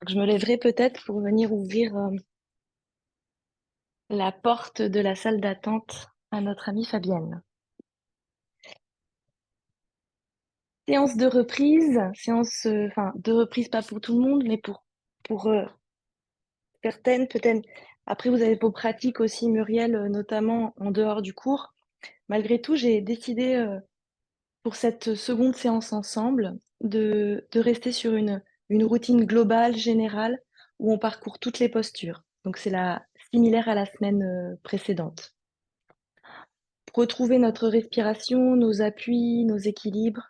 Je me lèverai peut-être pour venir ouvrir la porte de la salle d'attente à notre amie Fabienne. Séance de reprise, enfin de reprise pas pour tout le monde, mais pour certaines peut-être. Après, vous avez vos pratiques aussi, Muriel, notamment en dehors du cours. Malgré tout, j'ai décidé pour cette seconde séance ensemble de rester sur une routine globale, générale, où on parcourt toutes les postures. Donc c'est similaire à la semaine précédente. Retrouver notre respiration, nos appuis, nos équilibres,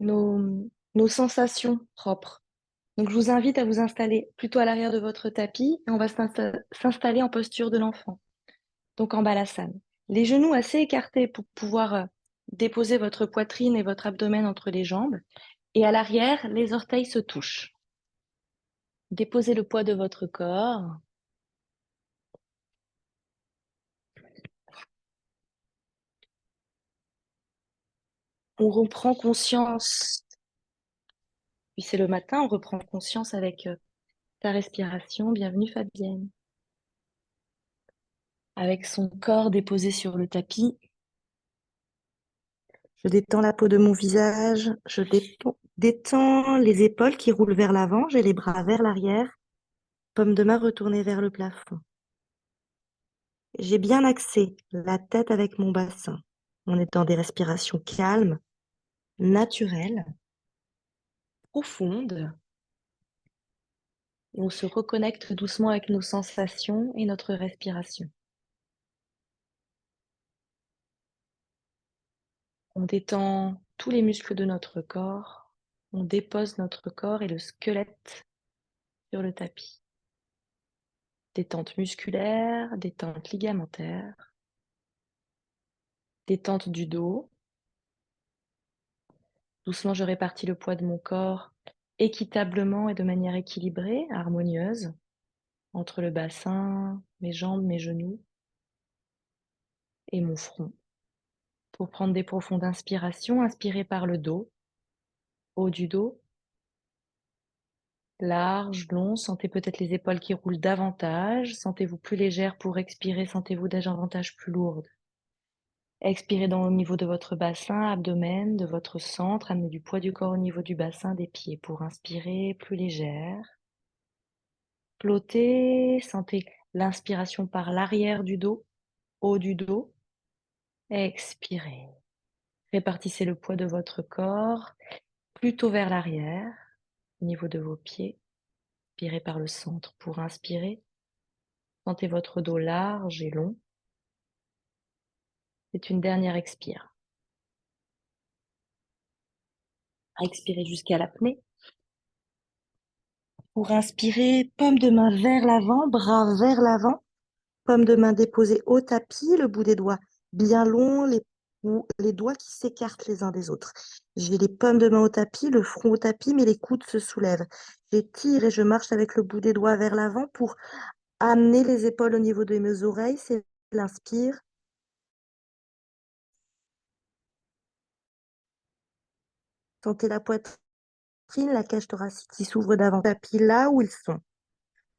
nos, nos sensations propres. Donc, je vous invite à vous installer plutôt à l'arrière de votre tapis et on va s'installer en posture de l'enfant, donc en balassane. Les genoux assez écartés pour pouvoir déposer votre poitrine et votre abdomen entre les jambes. Et à l'arrière, les orteils se touchent. Déposez le poids de votre corps. On reprend conscience. Puis c'est le matin, on reprend conscience avec ta respiration. Bienvenue Fabienne. Avec son corps déposé sur le tapis. Je détends la peau de mon visage, je détends les épaules qui roulent vers l'avant, j'ai les bras vers l'arrière, paume de main retournée vers le plafond. J'ai bien axé la tête avec mon bassin. On est dans des respirations calmes, naturelles, profondes, et on se reconnecte doucement avec nos sensations et notre respiration. On détend tous les muscles de notre corps, on dépose notre corps et le squelette sur le tapis. Détente musculaire, détente ligamentaire, détente du dos. Doucement, je répartis le poids de mon corps équitablement et de manière équilibrée, harmonieuse, entre le bassin, mes jambes, mes genoux et mon front. Pour prendre des profondes inspirations, inspirez par le dos, haut du dos, large, long, sentez peut-être les épaules qui roulent davantage, sentez-vous plus légère pour expirer, sentez-vous davantage plus lourde. Expirez au niveau de votre bassin, abdomen, de votre centre, amenez du poids du corps au niveau du bassin, des pieds pour inspirer, plus légère. Flottez, sentez l'inspiration par l'arrière du dos, haut du dos. Expirez. Répartissez le poids de votre corps plutôt vers l'arrière, au niveau de vos pieds. Expirez par le centre pour inspirer. Sentez votre dos large et long. C'est une dernière expire. Expirez jusqu'à l'apnée. Pour inspirer, paume de main vers l'avant, bras vers l'avant. Paume de main déposée au tapis, le bout des doigts bien long, les doigts qui s'écartent les uns des autres. J'ai les paumes de main au tapis, le front au tapis, mais les coudes se soulèvent. J'étire et je marche avec le bout des doigts vers l'avant pour amener les épaules au niveau de mes oreilles. C'est l'inspire. Sentez la poitrine, la cage thoracique qui s'ouvre davantage. Tapis là où ils sont.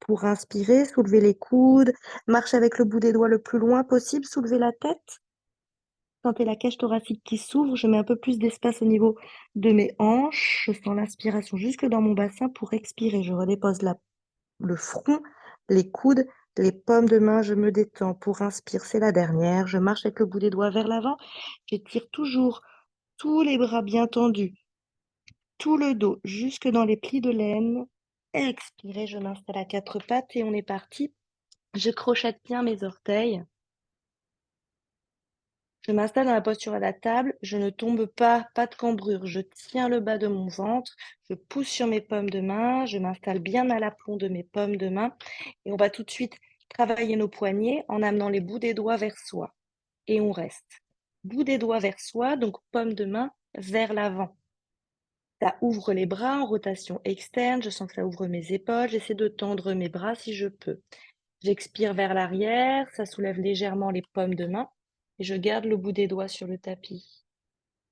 Pour inspirer, soulevez les coudes, marche avec le bout des doigts le plus loin possible, soulevez la tête. Sentez la cage thoracique qui s'ouvre, je mets un peu plus d'espace au niveau de mes hanches, je sens l'inspiration jusque dans mon bassin pour expirer. Je redépose le front, les coudes, les paumes de main, je me détends. Pour inspirer, c'est la dernière. Je marche avec le bout des doigts vers l'avant. J'étire toujours tous les bras bien tendus, tout le dos jusque dans les plis de laine. Expirez, je m'installe à quatre pattes et on est parti. Je crochette bien mes orteils. Je m'installe dans la posture à la table, je ne tombe pas, pas de cambrure, je tiens le bas de mon ventre, je pousse sur mes paumes de main, je m'installe bien à l'aplomb de mes paumes de main et on va tout de suite travailler nos poignets en amenant les bouts des doigts vers soi. Et on reste. Bout des doigts vers soi, donc paume de main vers l'avant. Ça ouvre les bras en rotation externe, je sens que ça ouvre mes épaules, j'essaie de tendre mes bras si je peux. J'expire vers l'arrière, ça soulève légèrement les paumes de main et je garde le bout des doigts sur le tapis.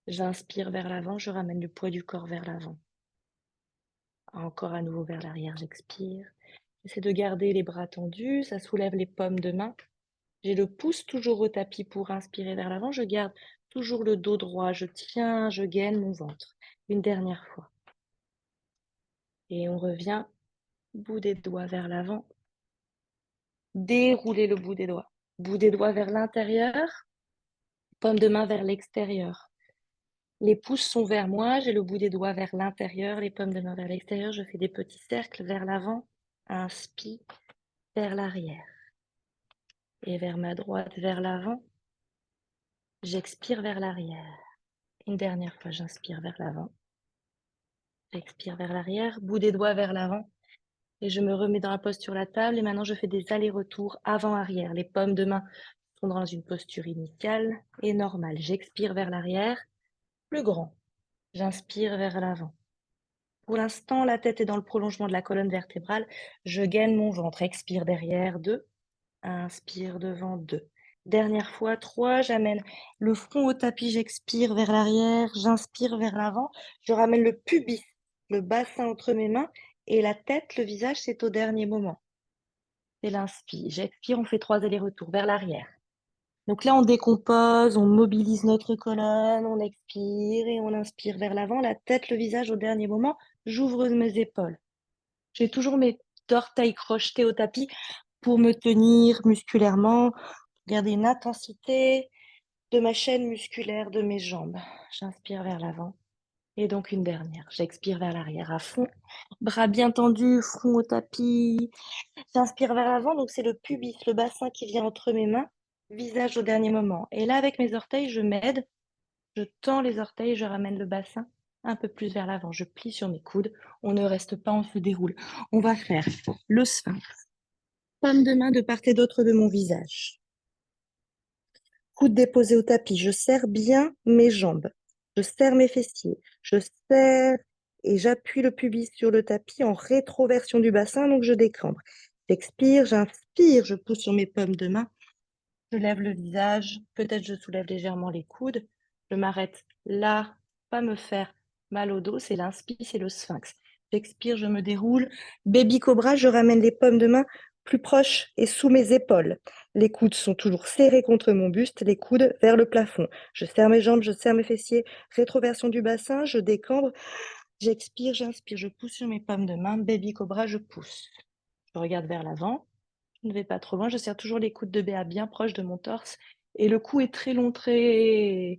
J'inspire vers l'avant, je ramène le poids du corps vers l'avant. Encore à nouveau vers l'arrière, j'expire. J'essaie de garder les bras tendus, ça soulève les paumes de main. J'ai le pouce toujours au tapis pour inspirer vers l'avant. Je garde toujours le dos droit. Je tiens, je gaine mon ventre. Une dernière fois. Et on revient, bout des doigts vers l'avant. Dérouler le bout des doigts. Bout des doigts vers l'intérieur, paume de main vers l'extérieur. Les pouces sont vers moi, j'ai le bout des doigts vers l'intérieur, les paumes de main vers l'extérieur. Je fais des petits cercles vers l'avant. Inspire, vers l'arrière. Et vers ma droite, vers l'avant. J'expire vers l'arrière. Une dernière fois, j'inspire vers l'avant. J'expire vers l'arrière, bout des doigts vers l'avant. Et je me remets dans la posture sur la table. Et maintenant, je fais des allers-retours avant-arrière. Les paumes de main sont dans une posture initiale et normale. J'expire vers l'arrière, plus grand. J'inspire vers l'avant. Pour l'instant, la tête est dans le prolongement de la colonne vertébrale. Je gaine mon ventre. Expire derrière, 2. Inspire devant, 2. Dernière fois, 3. J'amène le front au tapis. J'expire vers l'arrière. J'inspire vers l'avant. Je ramène le pubis, le bassin entre mes mains. Et la tête, le visage, c'est au dernier moment. C'est l'inspire. J'expire, on fait 3 allers-retours vers l'arrière. Donc là, on décompose, on mobilise notre colonne, on expire et on inspire vers l'avant, la tête, le visage au dernier moment. J'ouvre mes épaules. J'ai toujours mes orteils crochetés au tapis pour me tenir musculairement, garder une intensité de ma chaîne musculaire de mes jambes. J'inspire vers l'avant. Et donc une dernière. J'expire vers l'arrière à fond. Bras bien tendus, front au tapis. J'inspire vers l'avant, donc c'est le pubis, le bassin qui vient entre mes mains, visage au dernier moment. Et là, avec mes orteils, je m'aide. Je tends les orteils, je ramène le bassin un peu plus vers l'avant. Je plie sur mes coudes. On ne reste pas, on se déroule. On va faire le sphinx. Paume de main de part et d'autre de mon visage. Coude déposé au tapis. Je serre bien mes jambes. Je serre mes fessiers. Je serre et j'appuie le pubis sur le tapis en rétroversion du bassin, donc je décambre. J'expire, j'inspire, je pousse sur mes paumes de main. Je lève le visage. Peut-être je soulève légèrement les coudes. Je m'arrête là, pas me faire mal au dos. C'est l'inspire, c'est le sphinx. J'expire, je me déroule. Baby cobra, je ramène les paumes de main plus proches et sous mes épaules. Les coudes sont toujours serrés contre mon buste, les coudes vers le plafond. Je serre mes jambes, je serre mes fessiers. Rétroversion du bassin, je décambre. J'expire, j'inspire, je pousse sur mes paumes de main. Baby cobra, je pousse. Je regarde vers l'avant. Je ne vais pas trop loin. Je serre toujours les coudes de BA bien proches de mon torse. Et le cou est très long, très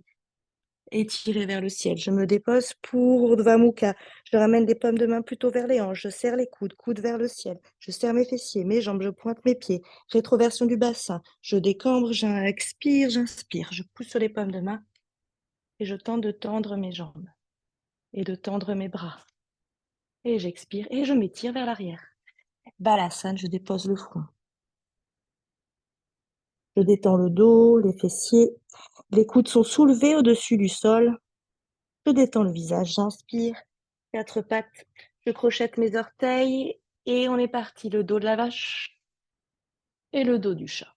étiré vers le ciel. Je me dépose pour Urdhva Mukha. Je ramène les paumes de main plutôt vers les hanches. Je serre les coudes, coudes vers le ciel. Je serre mes fessiers, mes jambes, je pointe mes pieds. Rétroversion du bassin. Je décambre, j'expire, j'inspire. Je pousse sur les paumes de main et je tente de tendre mes jambes et de tendre mes bras. Et j'expire et je m'étire vers l'arrière. Balasana, je dépose le front. Je détends le dos, les fessiers. Les coudes sont soulevés au-dessus du sol. Je détends le visage, j'inspire. 4 pattes. Je crochette mes orteils et on est parti. Le dos de la vache et le dos du chat.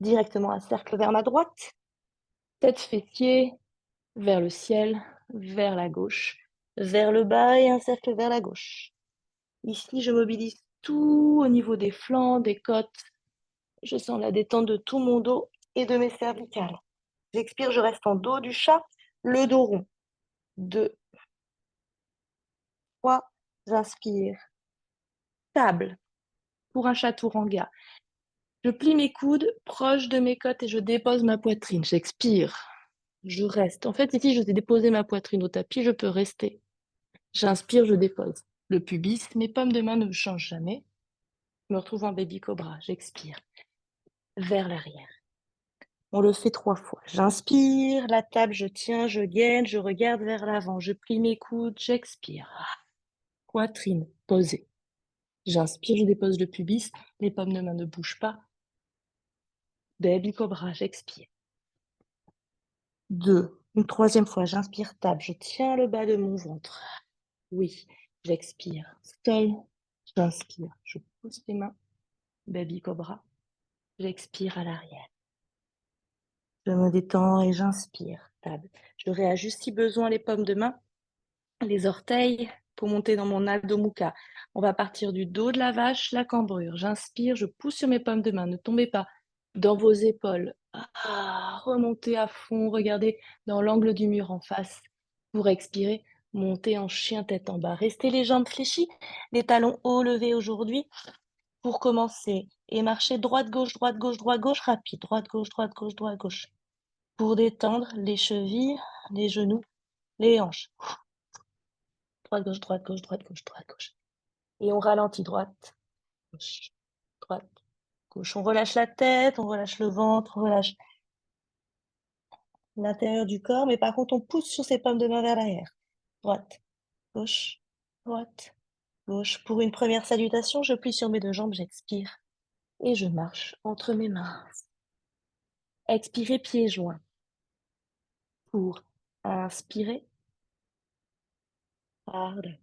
Directement un cercle vers ma droite. Tête fessier vers le ciel, vers la gauche, vers le bas et un cercle vers la gauche. Ici, je mobilise tout au niveau des flancs, des côtes. Je sens la détente de tout mon dos et de mes cervicales. J'expire, je reste en dos du chat, le dos rond. 2, 3, j'inspire. Table pour un chaturanga. Je plie mes coudes proches de mes côtes et je dépose ma poitrine. J'expire. Je reste. En fait, ici, je vais déposer ma poitrine au tapis, je peux rester. J'inspire, je dépose. Le pubis, mes paumes de main ne changent jamais. Je me retrouve en baby cobra. J'expire. Vers l'arrière. On le fait 3 fois. J'inspire, la table, je tiens, je gaine, je regarde vers l'avant. Je plie mes coudes, j'expire. Poitrine posée. J'inspire, je dépose le pubis, les paumes de main ne bougent pas. Baby cobra, j'expire. 2. Une 3e fois, j'inspire, table, je tiens le bas de mon ventre. Oui, j'expire. Seul, j'inspire, je pousse les mains. Baby cobra, j'expire à l'arrière. Je me détends et j'inspire, table. Je réajuste si besoin les paumes de main. les orteils pour monter dans mon Adho Mukha. On va partir du dos de la vache, la cambrure. J'inspire, je pousse sur mes pommes de main. Ne tombez pas dans vos épaules. Remontez à fond, regardez dans l'angle du mur en face. Pour expirer, montez en chien tête en bas. Restez les jambes fléchies, les talons hauts levés aujourd'hui pour commencer. Et marchez droite-gauche, droite-gauche, droite-gauche, rapide. Droite-gauche, droite-gauche, droite-gauche. Pour détendre les chevilles, les genoux, les hanches. Droite, gauche, droite, gauche, droite, gauche, droite, gauche. Et on ralentit, droite, gauche, droite, gauche. On relâche la tête, on relâche le ventre, on relâche l'intérieur du corps, mais par contre, on pousse sur ses pommes de main vers l'arrière. Droite, gauche, gauche. Pour une première salutation, je plie sur mes deux jambes, j'expire et je marche entre mes mains. Expirez, pieds joints. Pour inspirer, hard.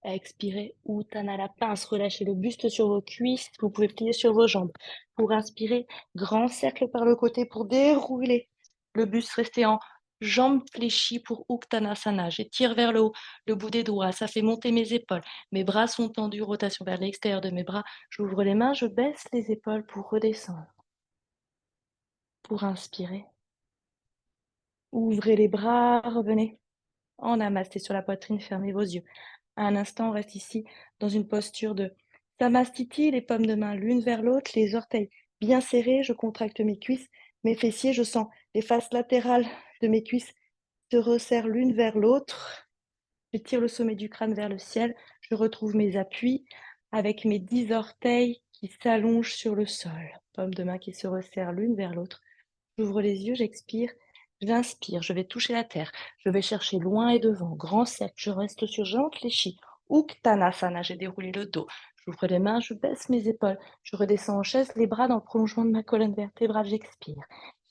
Expirez, Uttanasana, la pince, relâchez le buste sur vos cuisses, vous pouvez plier sur vos jambes. Pour inspirer, grand cercle par le côté pour dérouler le buste, restez en jambes fléchies pour Uttanasana. J'étire vers le haut le bout des doigts, ça fait monter mes épaules. Mes bras sont tendus, rotation vers l'extérieur de mes bras. J'ouvre les mains, je baisse les épaules pour redescendre. Pour inspirer, ouvrez les bras, revenez en namasté sur la poitrine, fermez vos yeux. Un instant, on reste ici dans une posture de Samastiti, les pommes de main l'une vers l'autre, les orteils bien serrés, je contracte mes cuisses, mes fessiers, je sens les faces latérales de mes cuisses se resserrent l'une vers l'autre. Je tire le sommet du crâne vers le ciel, je retrouve mes appuis avec mes 10 orteils qui s'allongent sur le sol. Pommes de main qui se resserrent l'une vers l'autre. J'ouvre les yeux, j'expire, j'inspire, je vais toucher la terre, je vais chercher loin et devant, grand cercle, je reste sur jambes fléchies. Uttanasana, j'ai déroulé le dos. J'ouvre les mains, je baisse mes épaules, je redescends en chaise, les bras dans le prolongement de ma colonne vertébrale, j'expire.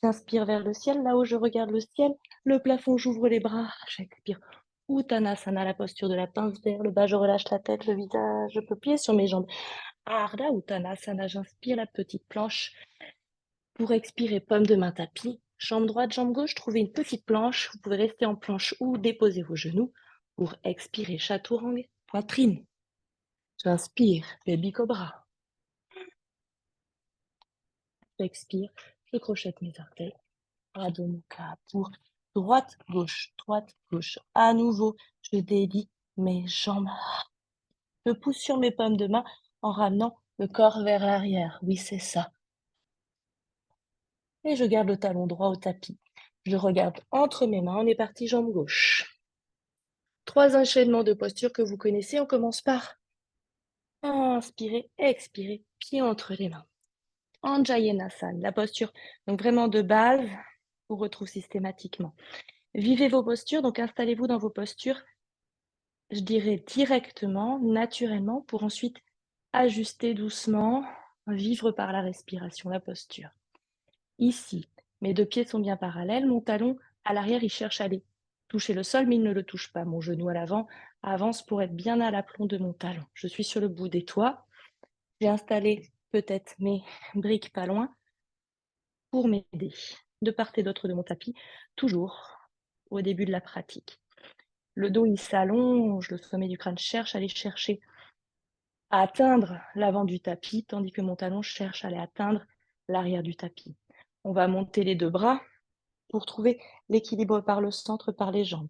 J'inspire vers le ciel, là-haut je regarde le ciel, le plafond, j'ouvre les bras, j'expire. Uttanasana, la posture de la pince vers le bas, je relâche la tête, le visage, je peux plier sur mes jambes. Ardha Uttanasana, j'inspire la petite planche. Pour expirer, paume de main tapis, jambe droite, jambe gauche, trouvez une petite planche. Vous pouvez rester en planche ou déposer vos genoux. Pour expirer, chaturanga, poitrine. J'inspire, baby cobra. J'expire, je crochette mes orteils. Adho Mukha pour droite, gauche, droite, gauche. À nouveau, je délie mes jambes. Je pousse sur mes pommes de main en ramenant le corps vers l'arrière. Oui, c'est ça. Et je garde le talon droit au tapis. Je regarde entre mes mains. On est parti, jambe gauche. 3 enchaînements de postures que vous connaissez. On commence par inspirer, expirer, pied entre les mains. Anjayanasana, la posture donc vraiment de base, on retrouve systématiquement. Vivez vos postures, donc installez-vous dans vos postures, je dirais directement, naturellement, pour ensuite ajuster doucement, vivre par la respiration, la posture. Ici, mes deux pieds sont bien parallèles, mon talon à l'arrière, il cherche à aller toucher le sol, mais il ne le touche pas. Mon genou à l'avant avance pour être bien à l'aplomb de mon talon. Je suis sur le bout des toits. J'ai installé peut-être mes briques pas loin pour m'aider de part et d'autre de mon tapis, toujours au début de la pratique. Le dos, il s'allonge, le sommet du crâne cherche à aller chercher à atteindre l'avant du tapis, tandis que mon talon cherche à aller atteindre l'arrière du tapis. On va monter les deux bras pour trouver l'équilibre par le centre, par les jambes.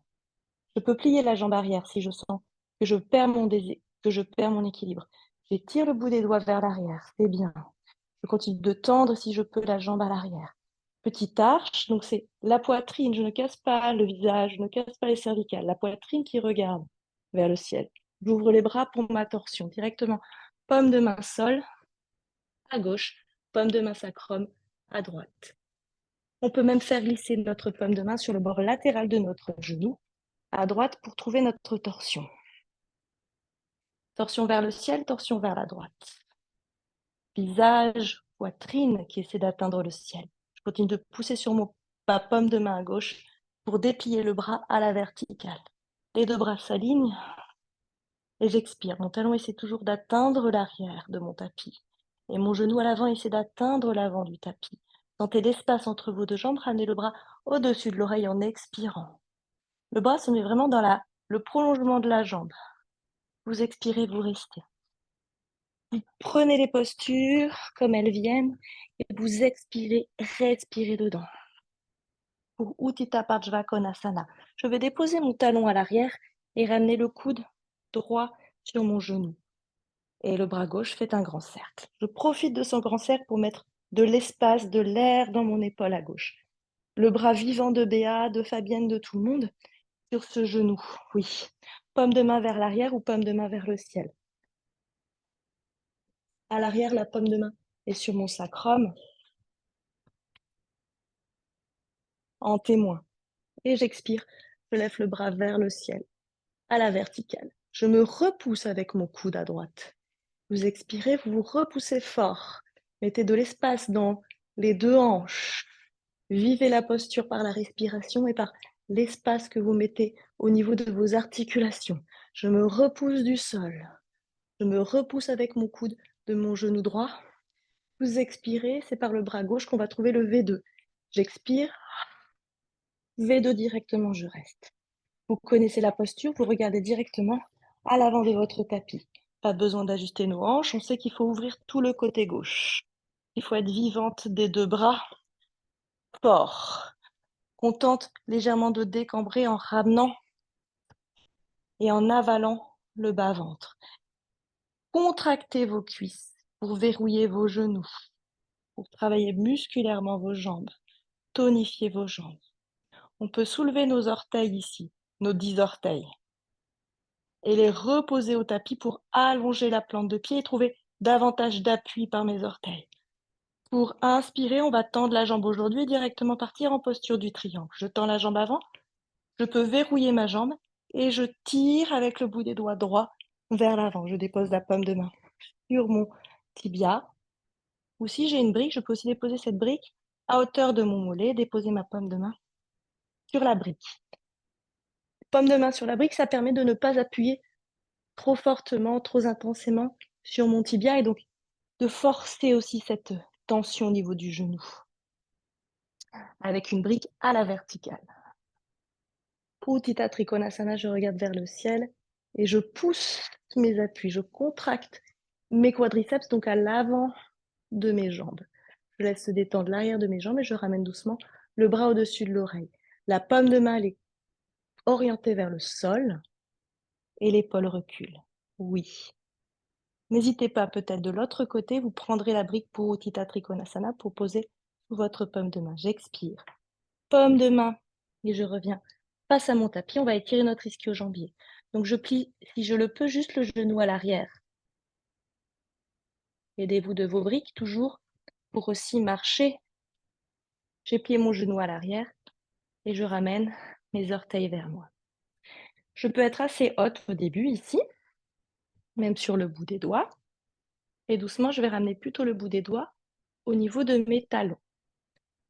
Je peux plier la jambe arrière si je sens que je perds mon équilibre. J'étire le bout des doigts vers l'arrière, c'est bien. Je continue de tendre si je peux la jambe à l'arrière. Petite arche, donc c'est la poitrine, je ne casse pas le visage, je ne casse pas les cervicales, la poitrine qui regarde vers le ciel. J'ouvre les bras pour ma torsion, directement. Paume de main sol, à gauche, paume de main sacrum, à droite. On peut même faire glisser notre paume de main sur le bord latéral de notre genou, à droite pour trouver notre torsion. Torsion vers le ciel, torsion vers la droite. Visage, poitrine qui essaie d'atteindre le ciel. Je continue de pousser sur ma paume de main à gauche pour déplier le bras à la verticale. Les deux bras s'alignent et j'expire. Mon talon essaie toujours d'atteindre l'arrière de mon tapis. Et mon genou à l'avant essaie d'atteindre l'avant du tapis. Sentez l'espace entre vos deux jambes, ramenez le bras au-dessus de l'oreille en expirant. Le bras se met vraiment dans la le prolongement de la jambe. Vous expirez, vous restez. Vous prenez les postures comme elles viennent et vous expirez, respirez dedans. Pour Utthita Parsvakonasana, je vais déposer mon talon à l'arrière et ramener le coude droit sur mon genou. Et le bras gauche fait un grand cercle. Je profite de son grand cercle pour mettre de l'espace, de l'air dans mon épaule à gauche. Le bras vivant de Béa, de Fabienne, de tout le monde sur ce genou. Oui. Paume de main vers l'arrière ou paume de main vers le ciel. À l'arrière, la paume de main est sur mon sacrum en témoin. Et j'expire. Je lève le bras vers le ciel, à la verticale. Je me repousse avec mon coude à droite. Vous expirez, vous vous repoussez fort. Mettez de l'espace dans les deux hanches. Vivez la posture par la respiration et par l'espace que vous mettez au niveau de vos articulations. Je me repousse du sol. Je me repousse avec mon coude de mon genou droit. Vous expirez, c'est par le bras gauche qu'on va trouver le V2. J'expire. V2 directement, je reste. Vous connaissez la posture, vous regardez directement à l'avant de votre tapis. Pas besoin d'ajuster nos hanches, on sait qu'il faut ouvrir tout le côté gauche. Il faut être vivante des deux bras, fort. On tente légèrement de décambrer en ramenant et en avalant le bas-ventre. Contractez vos cuisses pour verrouiller vos genoux, pour travailler musculairement vos jambes, tonifier vos jambes. On peut soulever nos orteils ici, nos 10 orteils, et les reposer au tapis pour allonger la plante de pied et trouver davantage d'appui par mes orteils. Pour inspirer, on va tendre la jambe aujourd'hui et directement partir en posture du triangle. Je tends la jambe avant, je peux verrouiller ma jambe et je tire avec le bout des doigts droits vers l'avant. Je dépose la paume de main sur mon tibia. Ou si j'ai une brique, je peux aussi déposer cette brique à hauteur de mon mollet, déposer ma paume de main sur la brique. Paume de main sur la brique, ça permet de ne pas appuyer trop fortement, trop intensément sur mon tibia et donc de forcer aussi cette tension au niveau du genou avec une brique à la verticale. Utthita Trikonasana, je regarde vers le ciel et je pousse mes appuis, je contracte mes quadriceps donc à l'avant de mes jambes. Je laisse se détendre l'arrière de mes jambes et je ramène doucement le bras au-dessus de l'oreille. La paume de main elle est orientée vers le sol et l'épaule recule. Oui. N'hésitez pas, peut-être de l'autre côté, vous prendrez la brique pour Utthita Trikonasana pour poser votre paume de main. J'expire. Paume de main et je reviens face à mon tapis. On va étirer notre ischio-jambier. Donc je plie, si je le peux, juste le genou à l'arrière. Aidez-vous de vos briques toujours pour aussi marcher. J'ai plié mon genou à l'arrière et je ramène mes orteils vers moi. Je peux être assez haute au début ici, même sur le bout des doigts. Et doucement, je vais ramener plutôt le bout des doigts au niveau de mes talons.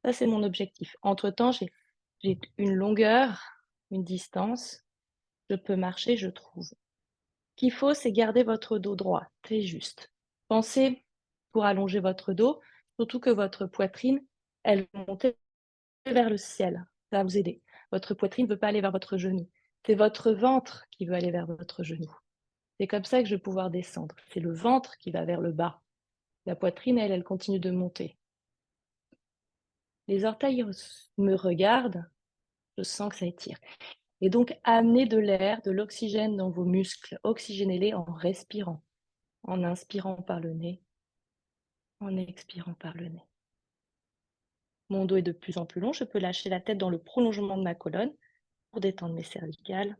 Ça, c'est mon objectif. Entre-temps, j'ai une longueur, une distance. Je peux marcher, je trouve. Ce qu'il faut, c'est garder votre dos droit, très juste. Pensez pour allonger votre dos, surtout que votre poitrine, elle monte vers le ciel. Ça va vous aider. Votre poitrine ne veut pas aller vers votre genou. C'est votre ventre qui veut aller vers votre genou. C'est comme ça que je vais pouvoir descendre. C'est le ventre qui va vers le bas. La poitrine, elle continue de monter. Les orteils me regardent, je sens que ça étire. Et donc, amenez de l'air, de l'oxygène dans vos muscles. Oxygénez-les en respirant, en inspirant par le nez, en expirant par le nez. Mon dos est de plus en plus long. Je peux lâcher la tête dans le prolongement de ma colonne pour détendre mes cervicales.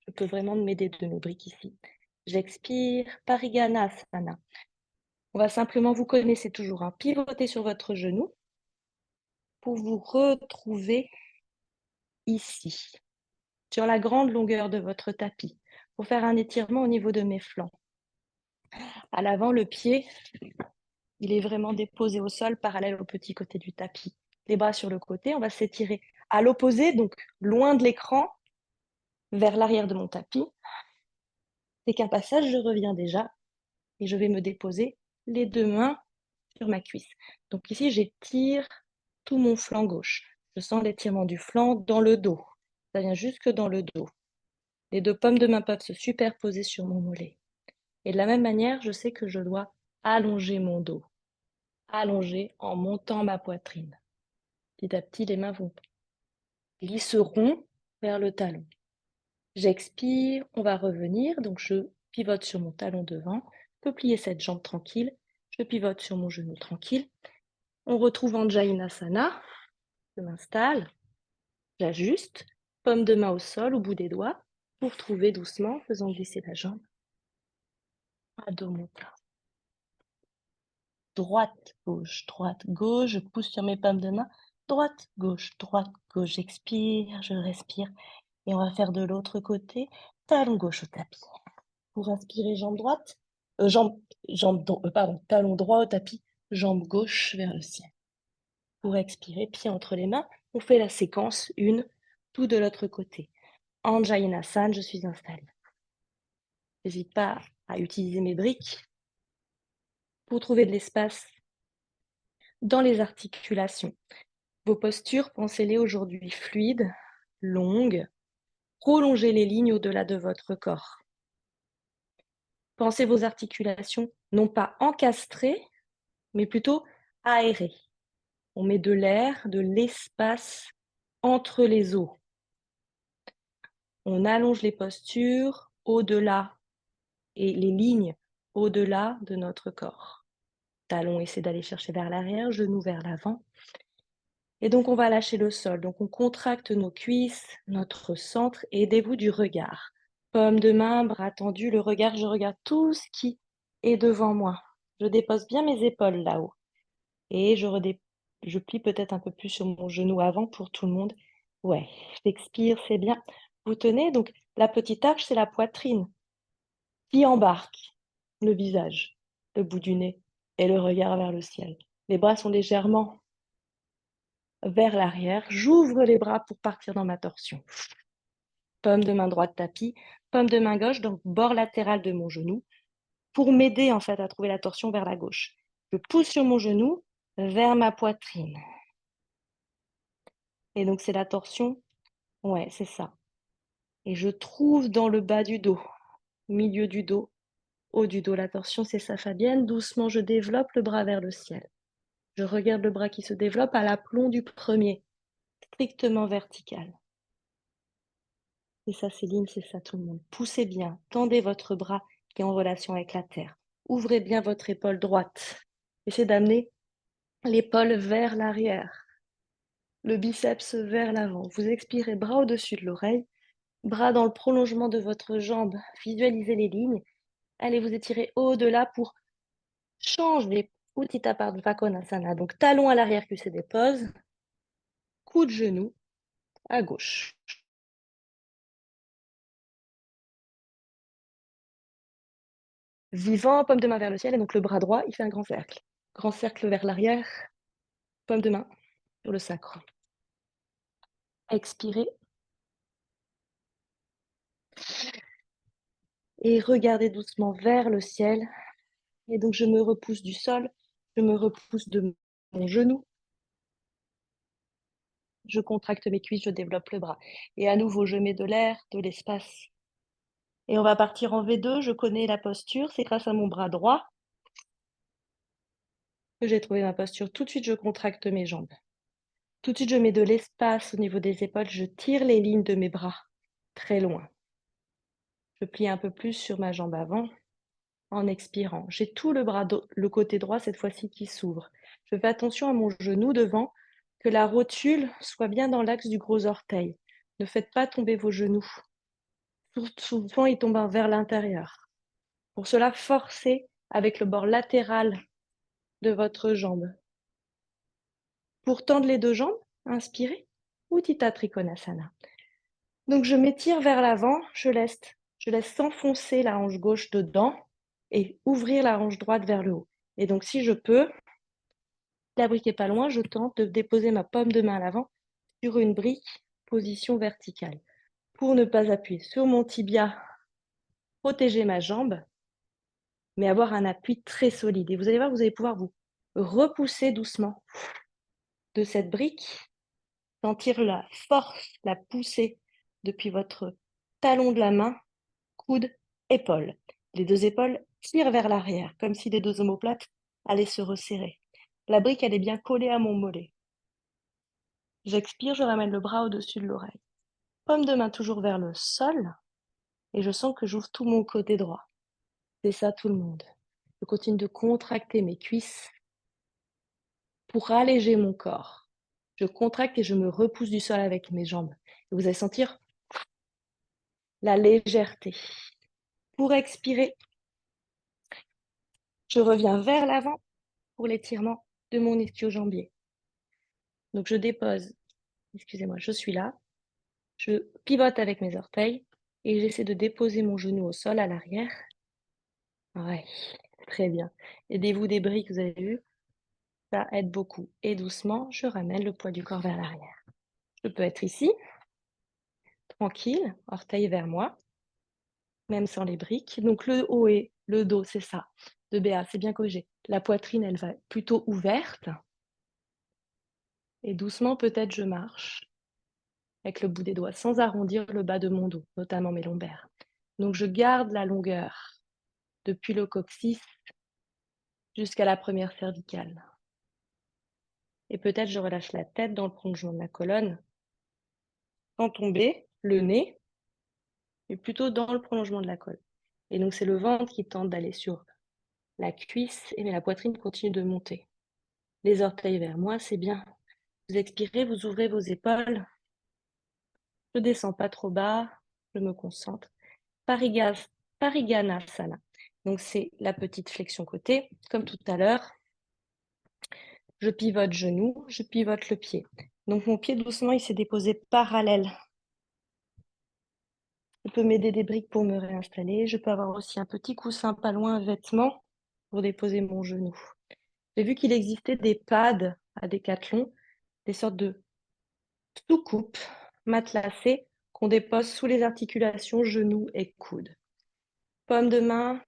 Je peux vraiment m'aider de mes briques ici. J'expire, Pariganasana. On va simplement, vous connaissez toujours, pivoter sur votre genou pour vous retrouver ici, sur la grande longueur de votre tapis, pour faire un étirement au niveau de mes flancs. À l'avant, le pied, il est vraiment déposé au sol, parallèle au petit côté du tapis. Les bras sur le côté, on va s'étirer à l'opposé, donc loin de l'écran, vers l'arrière de mon tapis. Dès qu'un passage, je reviens déjà et je vais me déposer les deux mains sur ma cuisse. Donc ici, j'étire tout mon flanc gauche. Je sens l'étirement du flanc dans le dos. Ça vient jusque dans le dos. Les deux paumes de main peuvent se superposer sur mon mollet. Et de la même manière, je sais que je dois allonger mon dos. Allonger en montant ma poitrine. Petit à petit, les mains glisseront vers le talon. J'expire, on va revenir. Donc, je pivote sur mon talon devant. Je peux plier cette jambe tranquille. Je pivote sur mon genou tranquille. On retrouve Anjayanasana. Je m'installe. J'ajuste. Paume de main au sol, au bout des doigts. Pour trouver doucement, faisant glisser la jambe. Adho Mukha. Droite, gauche, je pousse sur mes paumes de main. Droite, gauche, j'expire, je respire. Et on va faire de l'autre côté, talon gauche au tapis. Pour inspirer, jambe droite, talon droit au tapis, jambe gauche vers le ciel. Pour expirer, pied entre les mains, on fait la séquence, une, tout de l'autre côté. Anjayanasana, je suis installée. N'hésite pas à utiliser mes briques pour trouver de l'espace dans les articulations. Vos postures, pensez-les aujourd'hui fluides, longues. Prolongez les lignes au-delà de votre corps. Pensez vos articulations non pas encastrées, mais plutôt aérées. On met de l'air, de l'espace entre les os. On allonge les postures au-delà et les lignes au-delà de notre corps. Talons essaient d'aller chercher vers l'arrière, genoux vers l'avant. Et donc, on va lâcher le sol. Donc, on contracte nos cuisses, notre centre, et aidez-vous du regard. Paume de main, bras tendus, le regard, je regarde tout ce qui est devant moi. Je dépose bien mes épaules là-haut. Et je plie peut-être un peu plus sur mon genou avant pour tout le monde. Ouais, j'expire, c'est bien. Vous tenez, donc la petite arche, c'est la poitrine qui embarque le visage, le bout du nez et le regard vers le ciel. Les bras sont légèrement vers l'arrière. J'ouvre les bras pour partir dans ma torsion. Paume de main droite tapis, paume de main gauche, donc bord latéral de mon genou, pour m'aider en fait à trouver la torsion vers la gauche. Je pousse sur mon genou vers ma poitrine. Et donc c'est la torsion, ouais, c'est ça. Et je trouve dans le bas du dos, milieu du dos, haut du dos. La torsion, c'est ça, Fabienne. Doucement, je développe le bras vers le ciel. Je regarde le bras qui se développe à l'aplomb du premier, strictement vertical. C'est ça, Céline, c'est ça, tout le monde. Poussez bien, tendez votre bras qui est en relation avec la terre. Ouvrez bien votre épaule droite. Essayez d'amener l'épaule vers l'arrière, le biceps vers l'avant. Vous expirez, bras au-dessus de l'oreille, bras dans le prolongement de votre jambe. Visualisez les lignes. Allez vous étirer au-delà pour changer Uttita Konasana. Donc talon à l'arrière, cuisse dépose, coup de genou à gauche. Vivant, paume de main vers le ciel, et donc le bras droit, il fait un grand cercle. Grand cercle vers l'arrière, paume de main sur le sacre. Expirez. Et regardez doucement vers le ciel. Et donc je me repousse du sol, je me repousse de mon genou. Je contracte mes cuisses, je développe le bras. Et à nouveau, je mets de l'air, de l'espace. Et on va partir en V2, je connais la posture, c'est grâce à mon bras droit que j'ai trouvé ma posture. Tout de suite, je contracte mes jambes. Tout de suite, je mets de l'espace au niveau des épaules, je tire les lignes de mes bras très loin. Je plie un peu plus sur ma jambe avant en expirant. J'ai tout le côté droit cette fois-ci qui s'ouvre. Je fais attention à mon genou devant, que la rotule soit bien dans l'axe du gros orteil. Ne faites pas tomber vos genoux. Souvent, ils tombent vers l'intérieur. Pour cela, forcez avec le bord latéral de votre jambe. Pour tendre les deux jambes, inspirez, Uttita Trikonasana. Donc, je m'étire vers l'avant, je laisse s'enfoncer la hanche gauche dedans et ouvrir la hanche droite vers le haut. Et donc, si je peux, la brique n'est pas loin, je tente de déposer ma paume de main à l'avant sur une brique, position verticale. Pour ne pas appuyer sur mon tibia, protéger ma jambe, mais avoir un appui très solide. Et vous allez voir, vous allez pouvoir vous repousser doucement de cette brique Sentir la force, la poussée depuis votre talon de la main, coude, épaule. Les deux épaules tirent vers l'arrière, comme si les deux omoplates allaient se resserrer. La brique, elle est bien collée à mon mollet. J'expire, je ramène le bras au-dessus de l'oreille. Paume de main toujours vers le sol, et je sens que j'ouvre tout mon côté droit. C'est ça tout le monde. Je continue de contracter mes cuisses pour alléger mon corps. Je contracte et je me repousse du sol avec mes jambes. Et vous allez sentir la légèreté. Pour expirer, je reviens vers l'avant pour l'étirement de mon ischio-jambier. Donc je dépose, excusez-moi, je suis là, je pivote avec mes orteils et j'essaie de déposer mon genou au sol à l'arrière. Ouais, très bien. Aidez-vous des briques, vous avez vu, ça aide beaucoup. Et doucement, je ramène le poids du corps vers l'arrière. Je peux être ici, tranquille, orteil vers moi, même sans les briques. Donc le haut et le dos, c'est ça. De BA, c'est bien corrigé. La poitrine, elle va plutôt ouverte. Et doucement, peut-être, je marche avec le bout des doigts, sans arrondir le bas de mon dos, notamment mes lombaires. Donc je garde la longueur depuis le coccyx jusqu'à la première cervicale. Et peut-être je relâche la tête dans le prolongement de la colonne, sans tomber, le nez, mais plutôt dans le prolongement de la colonne. Et donc c'est le ventre qui tente d'aller sur la cuisse, et mais la poitrine continue de monter. Les orteils vers moi, c'est bien. Vous expirez, vous ouvrez vos épaules. Je ne descends pas trop bas, je me concentre. Pariganasana. Donc c'est la petite flexion côté, comme tout à l'heure. Je pivote genou, je pivote le pied. Donc mon pied doucement, il s'est déposé parallèle. Je peux m'aider des briques pour me réinstaller. Je peux avoir aussi un petit coussin pas loin, un vêtement pour déposer mon genou. J'ai vu qu'il existait des pads à Décathlon, des sortes de soucoupes matelassées qu'on dépose sous les articulations genoux et coudes. Paume de main,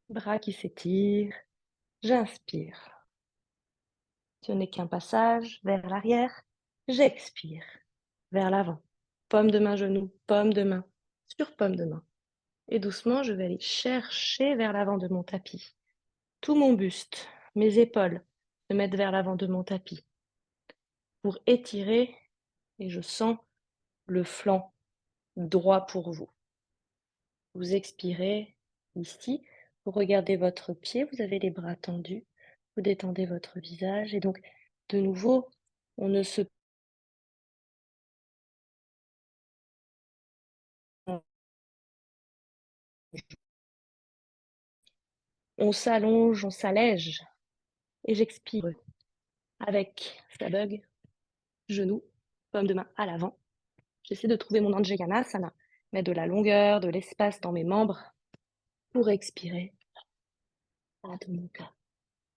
bras qui s'étirent. J'inspire. Ce n'est qu'un passage vers l'arrière. J'expire vers l'avant. Paume de main, genou, paume de main, sur paume de main. Et doucement, je vais aller chercher vers l'avant de mon tapis. Tout mon buste, mes épaules se mettent vers l'avant de mon tapis pour étirer, et je sens le flanc droit pour vous. Vous expirez ici, vous regardez votre pied, vous avez les bras tendus, vous détendez votre visage, et donc de nouveau, on ne se on s'allonge, on s'allège, et j'expire avec ça bug, genou, paume de main à l'avant. J'essaie de trouver mon Anjaneyasana, mettre de la longueur, de l'espace dans mes membres pour expirer. À tout mon corps.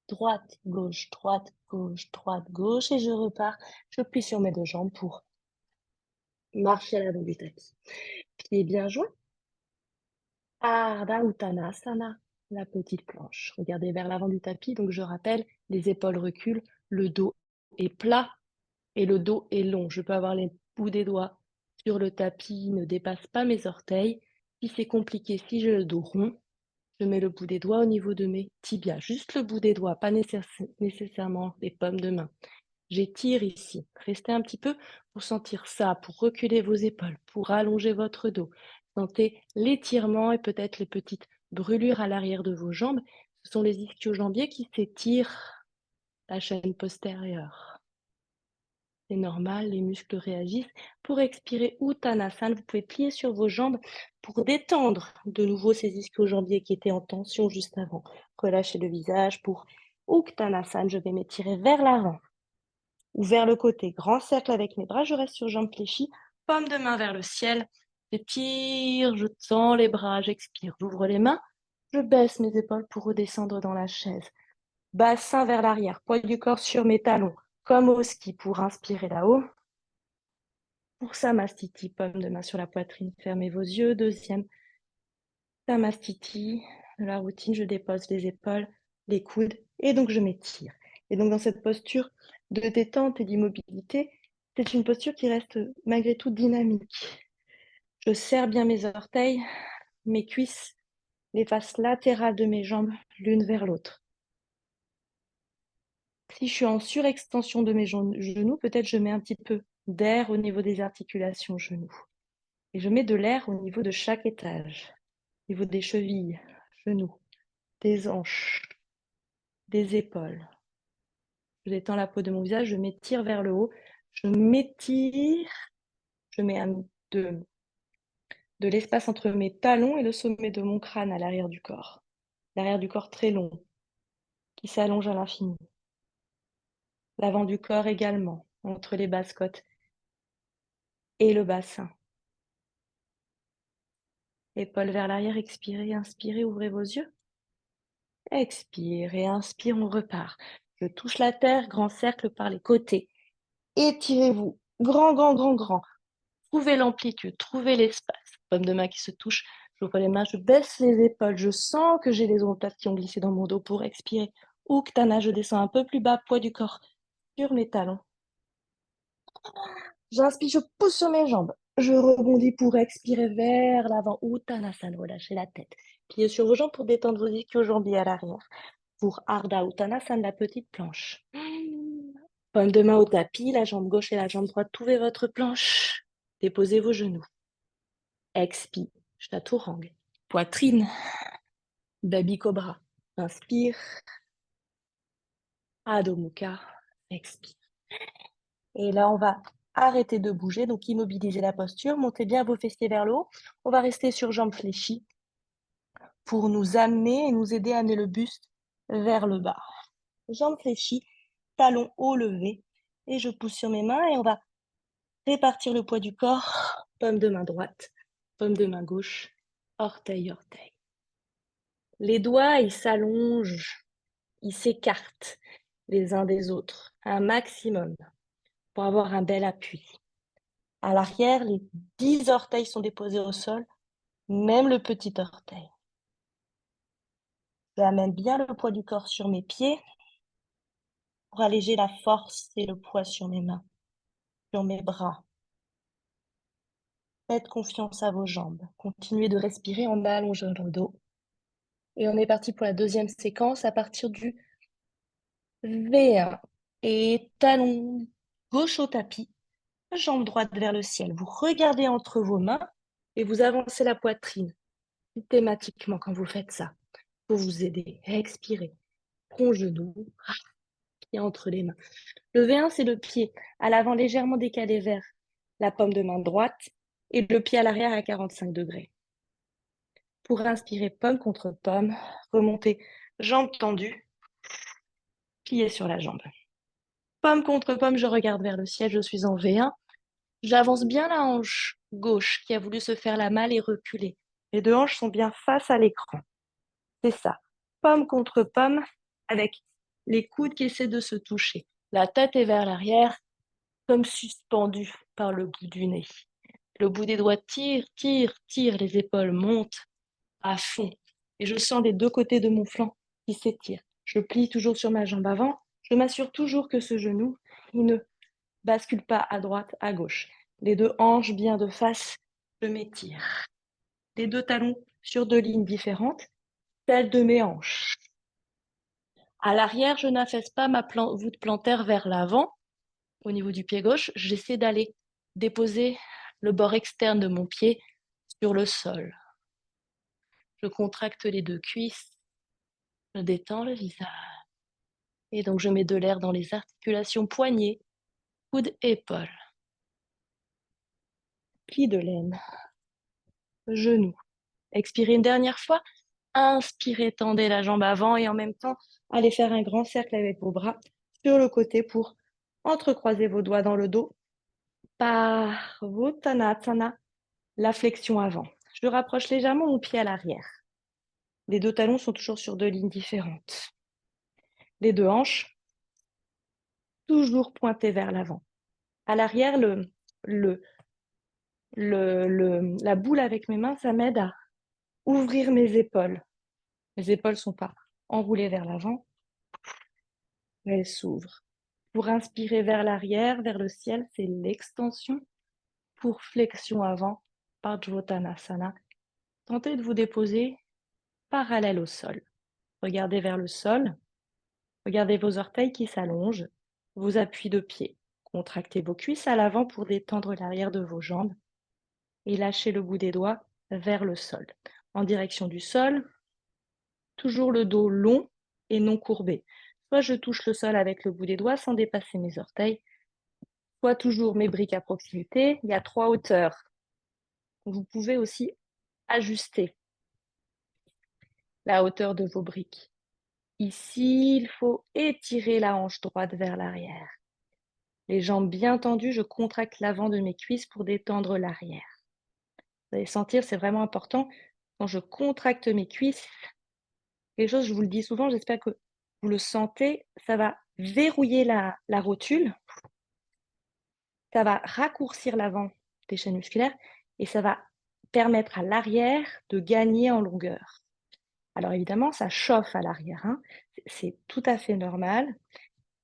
Droite, gauche, droite, gauche, droite, gauche, et je repars. Je plie sur mes deux jambes pour marcher à l'avant du tapis. Pieds bien joints. Ardha Uttanasana, la petite planche. Regardez vers l'avant du tapis, donc je rappelle, les épaules reculent, le dos est plat et le dos est long. Je peux avoir les bouts des doigts sur le tapis, ne dépasse pas mes orteils. Si c'est compliqué, si j'ai le dos rond, je mets le bout des doigts au niveau de mes tibias, juste le bout des doigts, pas nécessairement les paumes de main. J'étire ici. Restez un petit peu pour sentir ça, pour reculer vos épaules, pour allonger votre dos. Sentez l'étirement et peut-être les petites brûlures à l'arrière de vos jambes. Ce sont les ischio-jambiers qui s'étirent la chaîne postérieure. C'est normal, les muscles réagissent. Pour expirer Uttanasana, vous pouvez plier sur vos jambes pour détendre de nouveau ces ischio-jambiers qui étaient en tension juste avant. Relâchez le visage pour Uttanasana. Je vais m'étirer vers l'avant ou vers le côté. Grand cercle avec mes bras, je reste sur jambes fléchies, paume de main vers le ciel. J'étire, je tends les bras, j'expire. J'ouvre les mains, je baisse mes épaules pour redescendre dans la chaise. Bassin vers l'arrière, poids du corps sur mes talons, comme au ski pour inspirer là-haut. Pour Samastiti, paume de main sur la poitrine, fermez vos yeux. Deuxième Samastiti, de la routine, je dépose les épaules, les coudes, et donc je m'étire. Et donc dans cette posture de détente et d'immobilité, C'est une posture qui reste malgré tout dynamique. Je serre bien mes orteils, mes cuisses, les faces latérales de mes jambes l'une vers l'autre. Si je suis en surextension de mes genoux, peut-être je mets un petit peu d'air au niveau des articulations genoux. Et je mets de l'air au niveau de chaque étage, au niveau des chevilles, genoux, des hanches, des épaules. Je détends la peau de mon visage, je m'étire vers le haut, je m'étire, je mets de l'espace entre mes talons et le sommet de mon crâne à l'arrière du corps. L'arrière du corps très long, qui s'allonge à l'infini. L'avant du corps également, entre les basses côtes et le bassin. Épaules vers l'arrière, expirez, inspirez, ouvrez vos yeux. Expire et inspire, on repart. Je touche la terre, grand cercle par les côtés. Étirez-vous, grand, grand, grand, grand. Trouvez l'amplitude, trouvez l'espace. Paume de main qui se touche, j'ouvre les mains, je baisse les épaules. Je sens que j'ai les omoplates qui ont glissé dans mon dos pour expirer. Uttanasana, je descends un peu plus bas, poids du corps sur mes talons. J'inspire, je pousse sur mes jambes. Je rebondis pour expirer vers l'avant. Uttanasana, relâchez la tête. Pliez sur vos jambes pour détendre vos ischio-jambiers à l'arrière. Pour Ardha Uttanasana, la petite planche. Paume de main au tapis, la jambe gauche et la jambe droite, trouvez votre planche. Déposez vos genoux. Expire, chaturanga. Poitrine, baby cobra. Inspire. Adho Mukha. Expire. Et là, on va arrêter de bouger, donc immobiliser la posture. Montez bien vos fessiers vers le haut. On va rester sur jambes fléchies pour nous amener et nous aider à amener le buste vers le bas. Jambes fléchies, talons hauts levés. Et je pousse sur mes mains et on va répartir le poids du corps. Paume de main droite, paume de main gauche, orteil, orteil. Les doigts, ils s'allongent, ils s'écartent les uns des autres, un maximum, pour avoir un bel appui. À l'arrière, les 10 orteils sont déposés au sol, même le petit orteil. J'amène bien le poids du corps sur mes pieds pour alléger la force et le poids sur mes mains, sur mes bras. Faites confiance à vos jambes. Continuez de respirer en allongeant le dos. Et on est parti pour la deuxième séquence à partir du V1. Et talon gauche au tapis, jambe droite vers le ciel. Vous regardez entre vos mains et vous avancez la poitrine systématiquement quand vous faites ça pour vous aider à expirer. Front, genou, pied entre les mains. Le V1, c'est le pied à l'avant légèrement décalé vers la paume de main droite et le pied à l'arrière à 45 degrés. Pour inspirer, paume contre paume, remontez, jambes tendues, pliez sur la jambe. Paume contre paume, je regarde vers le ciel, je suis en V1. J'avance bien la hanche gauche qui a voulu se faire la malle et reculer. Les deux hanches sont bien face à l'écran. C'est ça. Paume contre paume avec les coudes qui essaient de se toucher. La tête est vers l'arrière, comme suspendue par le bout du nez. Le bout des doigts tire, tire, tire. Les épaules montent à fond. Et je sens les deux côtés de mon flanc qui s'étirent. Je plie toujours sur ma jambe avant. Je m'assure toujours que ce genou, il ne bascule pas à droite, à gauche. Les deux hanches bien de face, je m'étire. Les deux talons sur deux lignes différentes, celles de mes hanches. À l'arrière, je n'affaisse pas ma voûte plantaire vers l'avant. Au niveau du pied gauche, j'essaie d'aller déposer le bord externe de mon pied sur le sol. Je contracte les deux cuisses, je détends le visage. Et donc, je mets de l'air dans les articulations poignets, coudes, épaules. Pli de laine, genoux. Expirez une dernière fois. Inspirez, tendez la jambe avant et en même temps, allez faire un grand cercle avec vos bras sur le côté pour entrecroiser vos doigts dans le dos. Parvottanasana, la flexion avant. Je rapproche légèrement mon pied à l'arrière. Les deux talons sont toujours sur deux lignes différentes. Les deux hanches, toujours pointées vers l'avant. À l'arrière, la boule avec mes mains, ça m'aide à ouvrir mes épaules. Mes épaules ne sont pas enroulées vers l'avant. Elles s'ouvrent. Pour inspirer vers l'arrière, vers le ciel, c'est l'extension. Pour flexion avant, Parsvottanasana, tentez de vous déposer parallèle au sol. Regardez vers le sol, regardez vos orteils qui s'allongent, vos appuis de pied. Contractez vos cuisses à l'avant pour détendre l'arrière de vos jambes et lâchez le bout des doigts vers le sol. En direction du sol, toujours le dos long et non courbé. Soit je touche le sol avec le bout des doigts sans dépasser mes orteils, soit toujours mes briques à proximité. Il y a 3 hauteurs. Vous pouvez aussi ajuster la hauteur de vos briques. Ici, il faut étirer la hanche droite vers l'arrière. Les jambes bien tendues, je contracte l'avant de mes cuisses pour détendre l'arrière. Vous allez sentir, c'est vraiment important, quand je contracte mes cuisses, quelque chose, je vous le dis souvent, j'espère que vous le sentez, ça va verrouiller la rotule, ça va raccourcir l'avant des chaînes musculaires et ça va permettre à l'arrière de gagner en longueur. Alors évidemment, ça chauffe à l'arrière, hein. C'est tout à fait normal.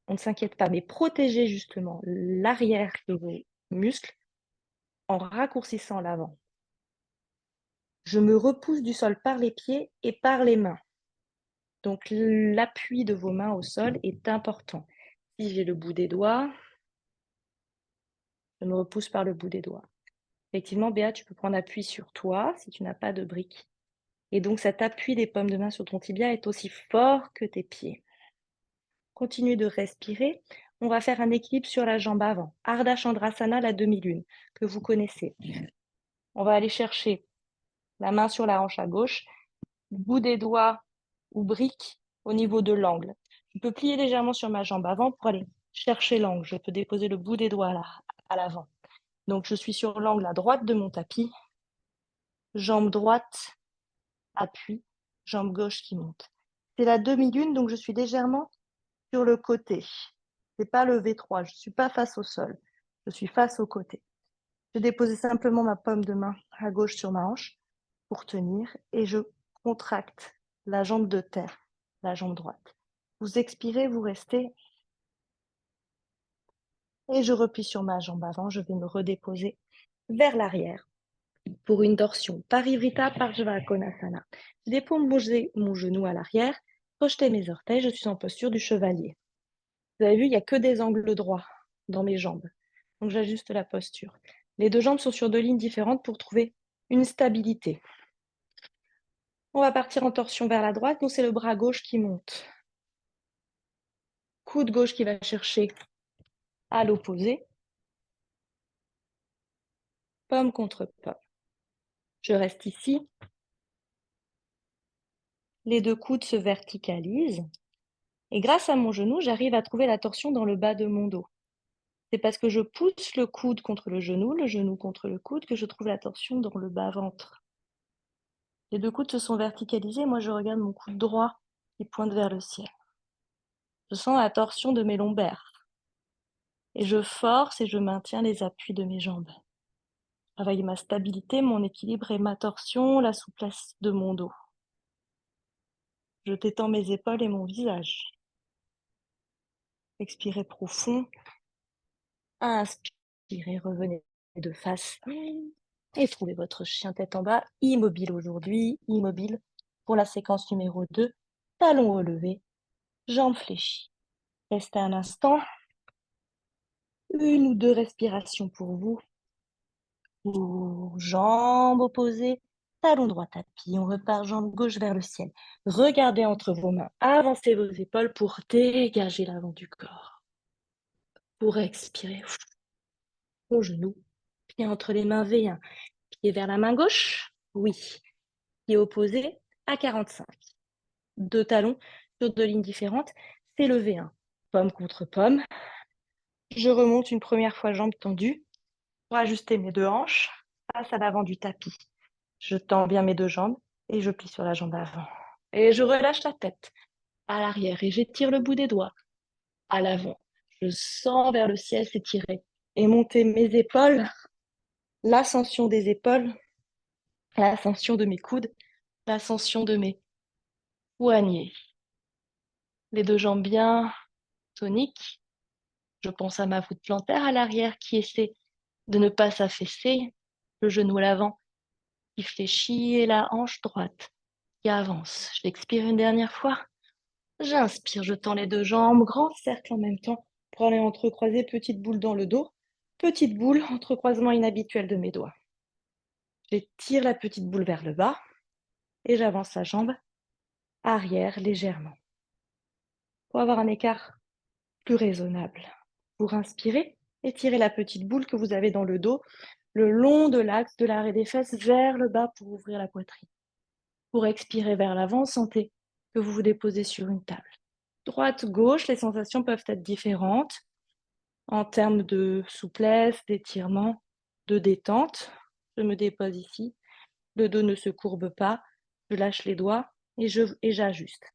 On ne s'inquiète pas, mais protégez justement l'arrière de vos muscles en raccourcissant l'avant. Je me repousse du sol par les pieds et par les mains. Donc l'appui de vos mains au sol est important. Si j'ai le bout des doigts, je me repousse par le bout des doigts. Effectivement, Béa, tu peux prendre appui sur toi si tu n'as pas de briques. Et donc cet appui des paumes de main sur ton tibia est aussi fort que tes pieds. Continue de respirer. On va faire un équilibre sur la jambe avant. Ardha Chandrasana, la demi-lune, que vous connaissez. On va aller chercher la main sur la hanche à gauche, bout des doigts ou brique au niveau de l'angle. Je peux plier légèrement sur ma jambe avant pour aller chercher l'angle. Je peux déposer le bout des doigts à l'avant. Donc je suis sur l'angle à droite de mon tapis. Jambe droite, appui, jambe gauche qui monte. C'est la demi-lune, donc je suis légèrement sur le côté. Ce n'est pas le V3, je ne suis pas face au sol. Je suis face au côté. Je dépose simplement ma paume de main à gauche sur ma hanche pour tenir et je contracte la jambe de terre, la jambe droite. Vous expirez, vous restez et je replie sur ma jambe avant. Je vais me redéposer vers l'arrière pour une torsion Parivrtta Parsvakonasana. Je dépose mon genou à l'arrière, projetez mes orteils, je suis en posture du chevalier. Vous avez vu, il n'y a que des angles droits dans mes jambes. Donc j'ajuste la posture. Les deux jambes sont sur 2 lignes différentes pour trouver une stabilité. On va partir en torsion vers la droite. Donc c'est le bras gauche qui monte. Coude gauche qui va chercher à l'opposé. Paume contre paume. Je reste ici. Les 2 coudes se verticalisent. Et grâce à mon genou, j'arrive à trouver la torsion dans le bas de mon dos. C'est parce que je pousse le coude contre le genou contre le coude, que je trouve la torsion dans le bas-ventre. Les 2 coudes se sont verticalisés. Moi, je regarde mon coude droit qui pointe vers le ciel. Je sens la torsion de mes lombaires. Et je force et je maintiens les appuis de mes jambes. Je travaille ma stabilité, mon équilibre et ma torsion, la souplesse de mon dos. Je détends mes épaules et mon visage. Expirez profond. Inspirez, revenez de face. Et trouvez votre chien tête en bas, immobile aujourd'hui, immobile pour la séquence numéro 2. Talons relevés, jambes fléchies. Restez un instant. 1 ou 2 respirations pour vous. Jambes opposées, talon droit tapis. On repart jambe gauche vers le ciel. Regardez entre vos mains. Avancez vos épaules pour dégager l'avant du corps. Pour expirer. Au genou. Pied entre les mains V1. Pied vers la main gauche. Oui. Pied opposé à 45. 2 talons sur 2 lignes différentes. C'est le V1. Pomme contre pomme. Je remonte une première fois jambes tendues pour ajuster mes 2 hanches face à l'avant du tapis. Je tends bien mes 2 jambes et je plie sur la jambe avant. Et je relâche la tête à l'arrière et j'étire le bout des doigts à l'avant. Je sens vers le ciel s'étirer et monter mes épaules, l'ascension des épaules, l'ascension de mes coudes, l'ascension de mes poignets. Les 2 jambes bien toniques. Je pense à ma voûte plantaire à l'arrière qui essaie de ne pas s'affaisser, le genou à l'avant qui fléchit et la hanche droite qui avance. J'expire une dernière fois. J'inspire, je tends les deux jambes, grand cercle en même temps pour aller entrecroiser petite boule dans le dos. Petite boule, entrecroisement inhabituel de mes doigts. J'étire la petite boule vers le bas et j'avance la jambe arrière légèrement pour avoir un écart plus raisonnable. Pour inspirer, étirez la petite boule que vous avez dans le dos le long de l'axe de l'arrêt des fesses vers le bas pour ouvrir la poitrine. Pour expirer vers l'avant, sentez que vous vous déposez sur une table. Droite, gauche, les sensations peuvent être différentes en termes de souplesse, d'étirement, de détente. Je me dépose ici, le dos ne se courbe pas, je lâche les doigts et j'ajuste.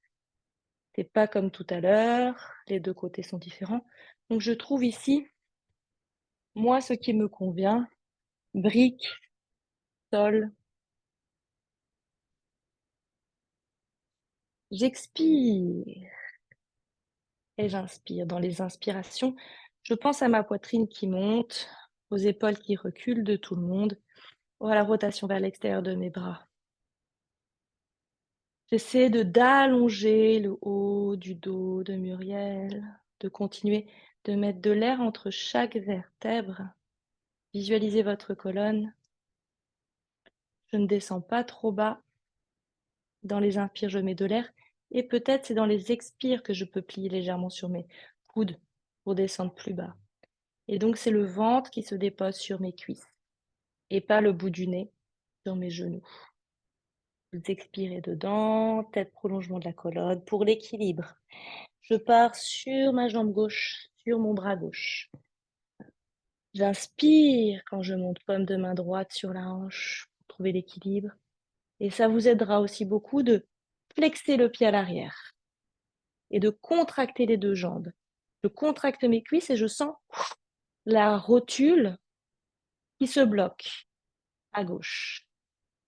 C'est pas comme tout à l'heure, les deux côtés sont différents. Donc je trouve ici, moi, ce qui me convient, brique, sol. J'expire et j'inspire. Dans les inspirations, je pense à ma poitrine qui monte, aux épaules qui reculent de tout le monde, à la rotation vers l'extérieur de mes bras. J'essaie d'allonger le haut du dos de Muriel, de continuer de mettre de l'air entre chaque vertèbre. Visualisez votre colonne. Je ne descends pas trop bas. Dans les inspires, je mets de l'air. Et peut-être c'est dans les expires que je peux plier légèrement sur mes coudes pour descendre plus bas. Et donc, c'est le ventre qui se dépose sur mes cuisses et pas le bout du nez sur mes genoux. Vous expirez dedans, tête prolongement de la colonne pour l'équilibre. Je pars sur ma jambe gauche, sur mon bras gauche. J'inspire quand je monte paume de main droite sur la hanche pour trouver l'équilibre. Et ça vous aidera aussi beaucoup de flexer le pied à l'arrière et de contracter les deux jambes. Je contracte mes cuisses et je sens la rotule qui se bloque à gauche.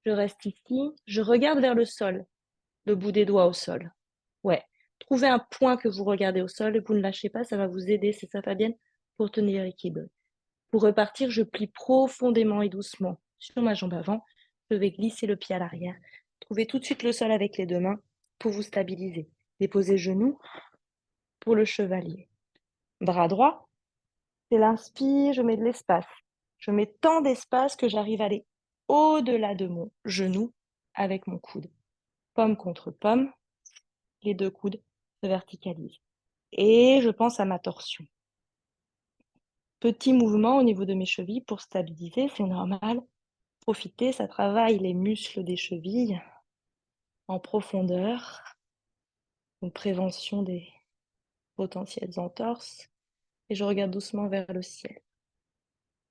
Je reste ici, je regarde vers le sol, le bout des doigts au sol. Ouais, trouvez un point que vous regardez au sol et vous ne lâchez pas, ça va vous aider, c'est ça Fabienne, pour tenir l'équilibre. Pour repartir, je plie profondément et doucement sur ma jambe avant. Je vais glisser le pied à l'arrière. Trouvez tout de suite le sol avec les deux mains pour vous stabiliser. Déposez genoux pour le chevalier. Bras droit, c'est l'inspire, je mets de l'espace. Je mets tant d'espace que j'arrive à aller au-delà de mon genou avec mon coude. Pomme contre pomme, les deux coudes se verticalisent. Et je pense à ma torsion. Petit mouvement au niveau de mes chevilles pour stabiliser, c'est normal. Profitez, ça travaille les muscles des chevilles en profondeur, une prévention des potentielles entorses. Et je regarde doucement vers le ciel,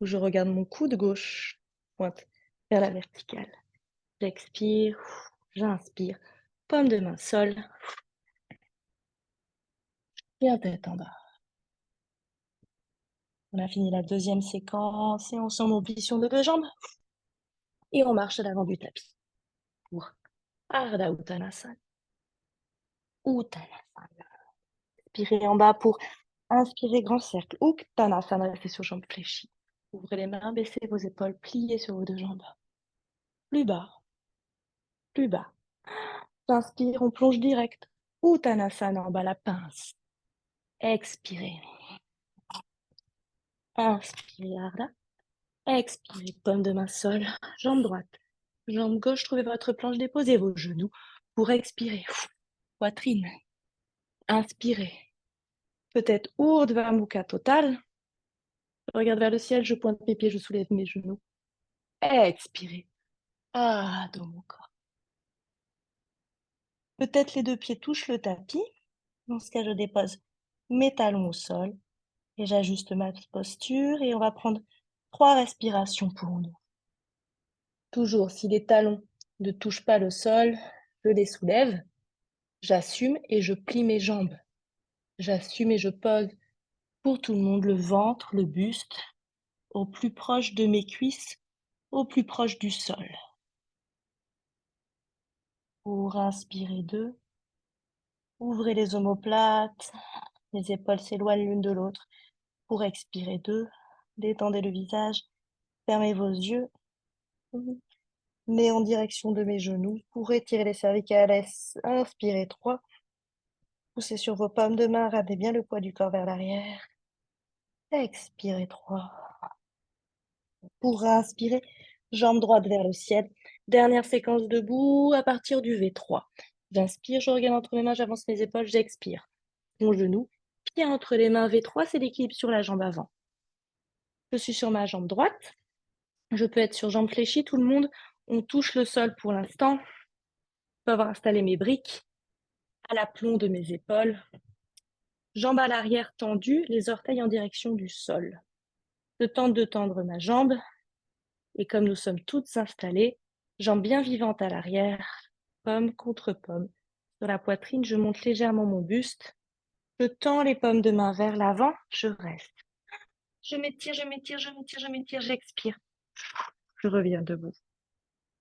où je regarde mon coude gauche, pointe vers la verticale. J'expire, j'inspire, paume de main sol, bien tête en bas. On a fini la deuxième séquence et on sent mon plition de deux jambes. Et on marche à l'avant du tapis pour Ardha Uttanasana. Uttanasana. Inspirez en bas pour inspirer grand cercle. Uttanasana, restez sur jambes fléchies. Ouvrez les mains, baissez vos épaules, pliez sur vos deux jambes. Plus bas, plus bas. J'inspire, on plonge direct. Uttanasana en bas, la pince. Expirez. Inspirez, Ardha. Expirez, paume de main sol, jambe droite. Jambe gauche, trouvez votre planche, déposez vos genoux pour expirer. Poitrine. Inspirez. Peut-être Urdhva Mukha total. Je regarde vers le ciel, je pointe mes pieds, je soulève mes genoux. Expirez. Adho Mukha. Peut-être les deux pieds touchent le tapis. Dans ce cas, je dépose mes talons au sol et j'ajuste ma posture et on va prendre 3 respirations pour nous. Toujours, si les talons ne touchent pas le sol, je les soulève, j'assume et je plie mes jambes. J'assume et je pose pour tout le monde le ventre, le buste, au plus proche de mes cuisses, au plus proche du sol. Pour inspirer 2, ouvrez les omoplates, les épaules s'éloignent l'une de l'autre. Pour expirer 2, détendez le visage, fermez vos yeux, mais en direction de mes genoux. Pour étirer les cervicales, inspirez 3, poussez sur vos paumes de main, ramenez bien le poids du corps vers l'arrière. Expirez 3. Pour inspirer, jambe droite vers le ciel. Dernière séquence debout à partir du V3. J'inspire, je regarde entre mes mains, j'avance mes épaules, j'expire. Mon genou, pied entre les mains, V3, c'est l'équilibre sur la jambe avant. Je suis sur ma jambe droite. Je peux être sur jambe fléchie, tout le monde. On touche le sol pour l'instant. Je peux avoir installé mes briques à l'aplomb de mes épaules. Jambe à l'arrière tendue, les orteils en direction du sol. Je tente de tendre ma jambe. Et comme nous sommes toutes installées, jambes bien vivantes à l'arrière, pomme contre pomme. Sur la poitrine, je monte légèrement mon buste. Je tends les paumes de main vers l'avant, je reste. Je m'étire, je m'étire, je m'étire, je m'étire, j'expire. Je reviens debout.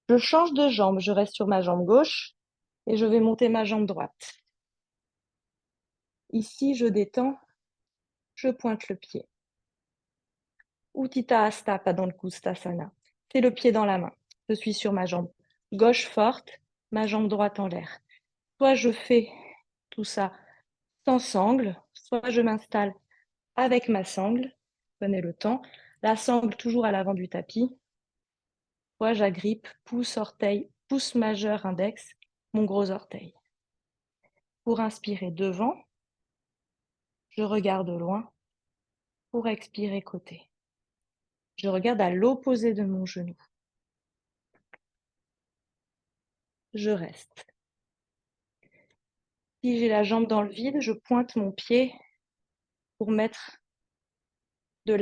Je change de jambe, je reste sur ma jambe gauche et je vais monter ma jambe droite. Ici, je détends, je pointe le pied. Utthita Hasta Padang Kustasana. C'est le pied dans la main. Je suis sur ma jambe gauche forte, ma jambe droite en l'air. Soit je fais tout ça sans sangle, soit je m'installe avec ma sangle. Prenez le temps. La sangle toujours à l'avant du tapis. Soit j'agrippe, pouce orteil, pouce majeur index, mon gros orteil. Pour inspirer devant, je regarde loin. Pour expirer côté. Je regarde à l'opposé de mon genou. Je reste. Si j'ai la jambe dans le vide, je pointe mon pied pour mettre de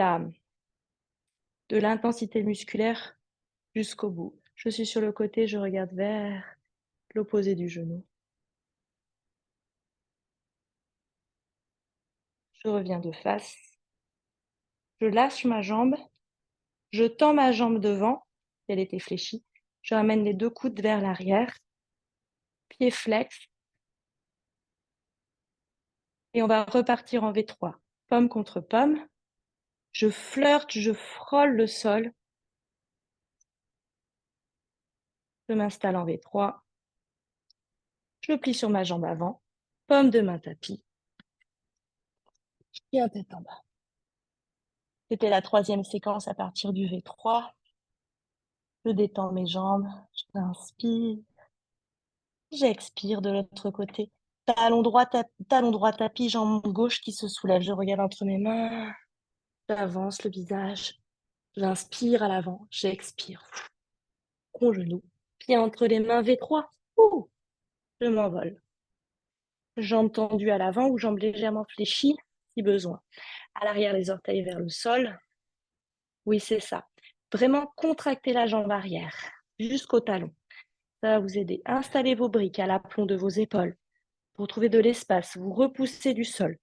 l'intensité musculaire jusqu'au bout. Je suis sur le côté, je regarde vers l'opposé du genou. Je reviens de face. Je lâche ma jambe. Je tends ma jambe devant. Elle était fléchie. Je ramène les 2 coudes vers l'arrière. Pied flex. Et on va repartir en V3. Pomme contre pomme. Je flirte, je frôle le sol. Je m'installe en V3. Je plie sur ma jambe avant. Pomme de main tapis. Et un tête en bas. C'était la 3e séquence à partir du V3. Je détends mes jambes. J'inspire. J'expire de l'autre côté. Talon droit tapis, jambe gauche qui se soulève. Je regarde entre mes mains. J'avance le visage. J'inspire à l'avant. J'expire. Mon genou. Pied entre les mains, V3. Ouh, je m'envole. Jambes tendues à l'avant ou jambes légèrement fléchies si besoin. À l'arrière, les orteils vers le sol. Oui, c'est ça. Vraiment contracter la jambe arrière jusqu'au talon. Ça va vous aider. Installez vos briques à l'aplomb de vos épaules. Pour trouver de l'espace, vous repoussez du sol.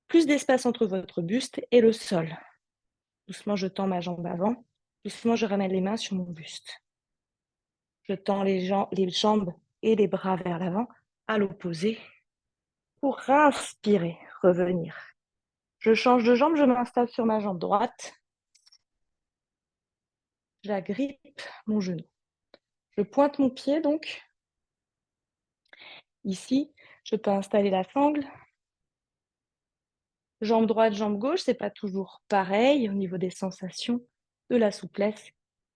Plus d'espace entre votre buste et le sol. Doucement, je tends ma jambe avant. Doucement, je ramène les mains sur mon buste. Je tends les jambes et les bras vers l'avant, à l'opposé. Pour inspirer, revenir. Je change de jambe, je m'installe sur ma jambe droite. J'agrippe mon genou. Je pointe mon pied donc. Ici, je peux installer la sangle. Jambe droite, jambe gauche, c'est pas toujours pareil au niveau des sensations, de la souplesse.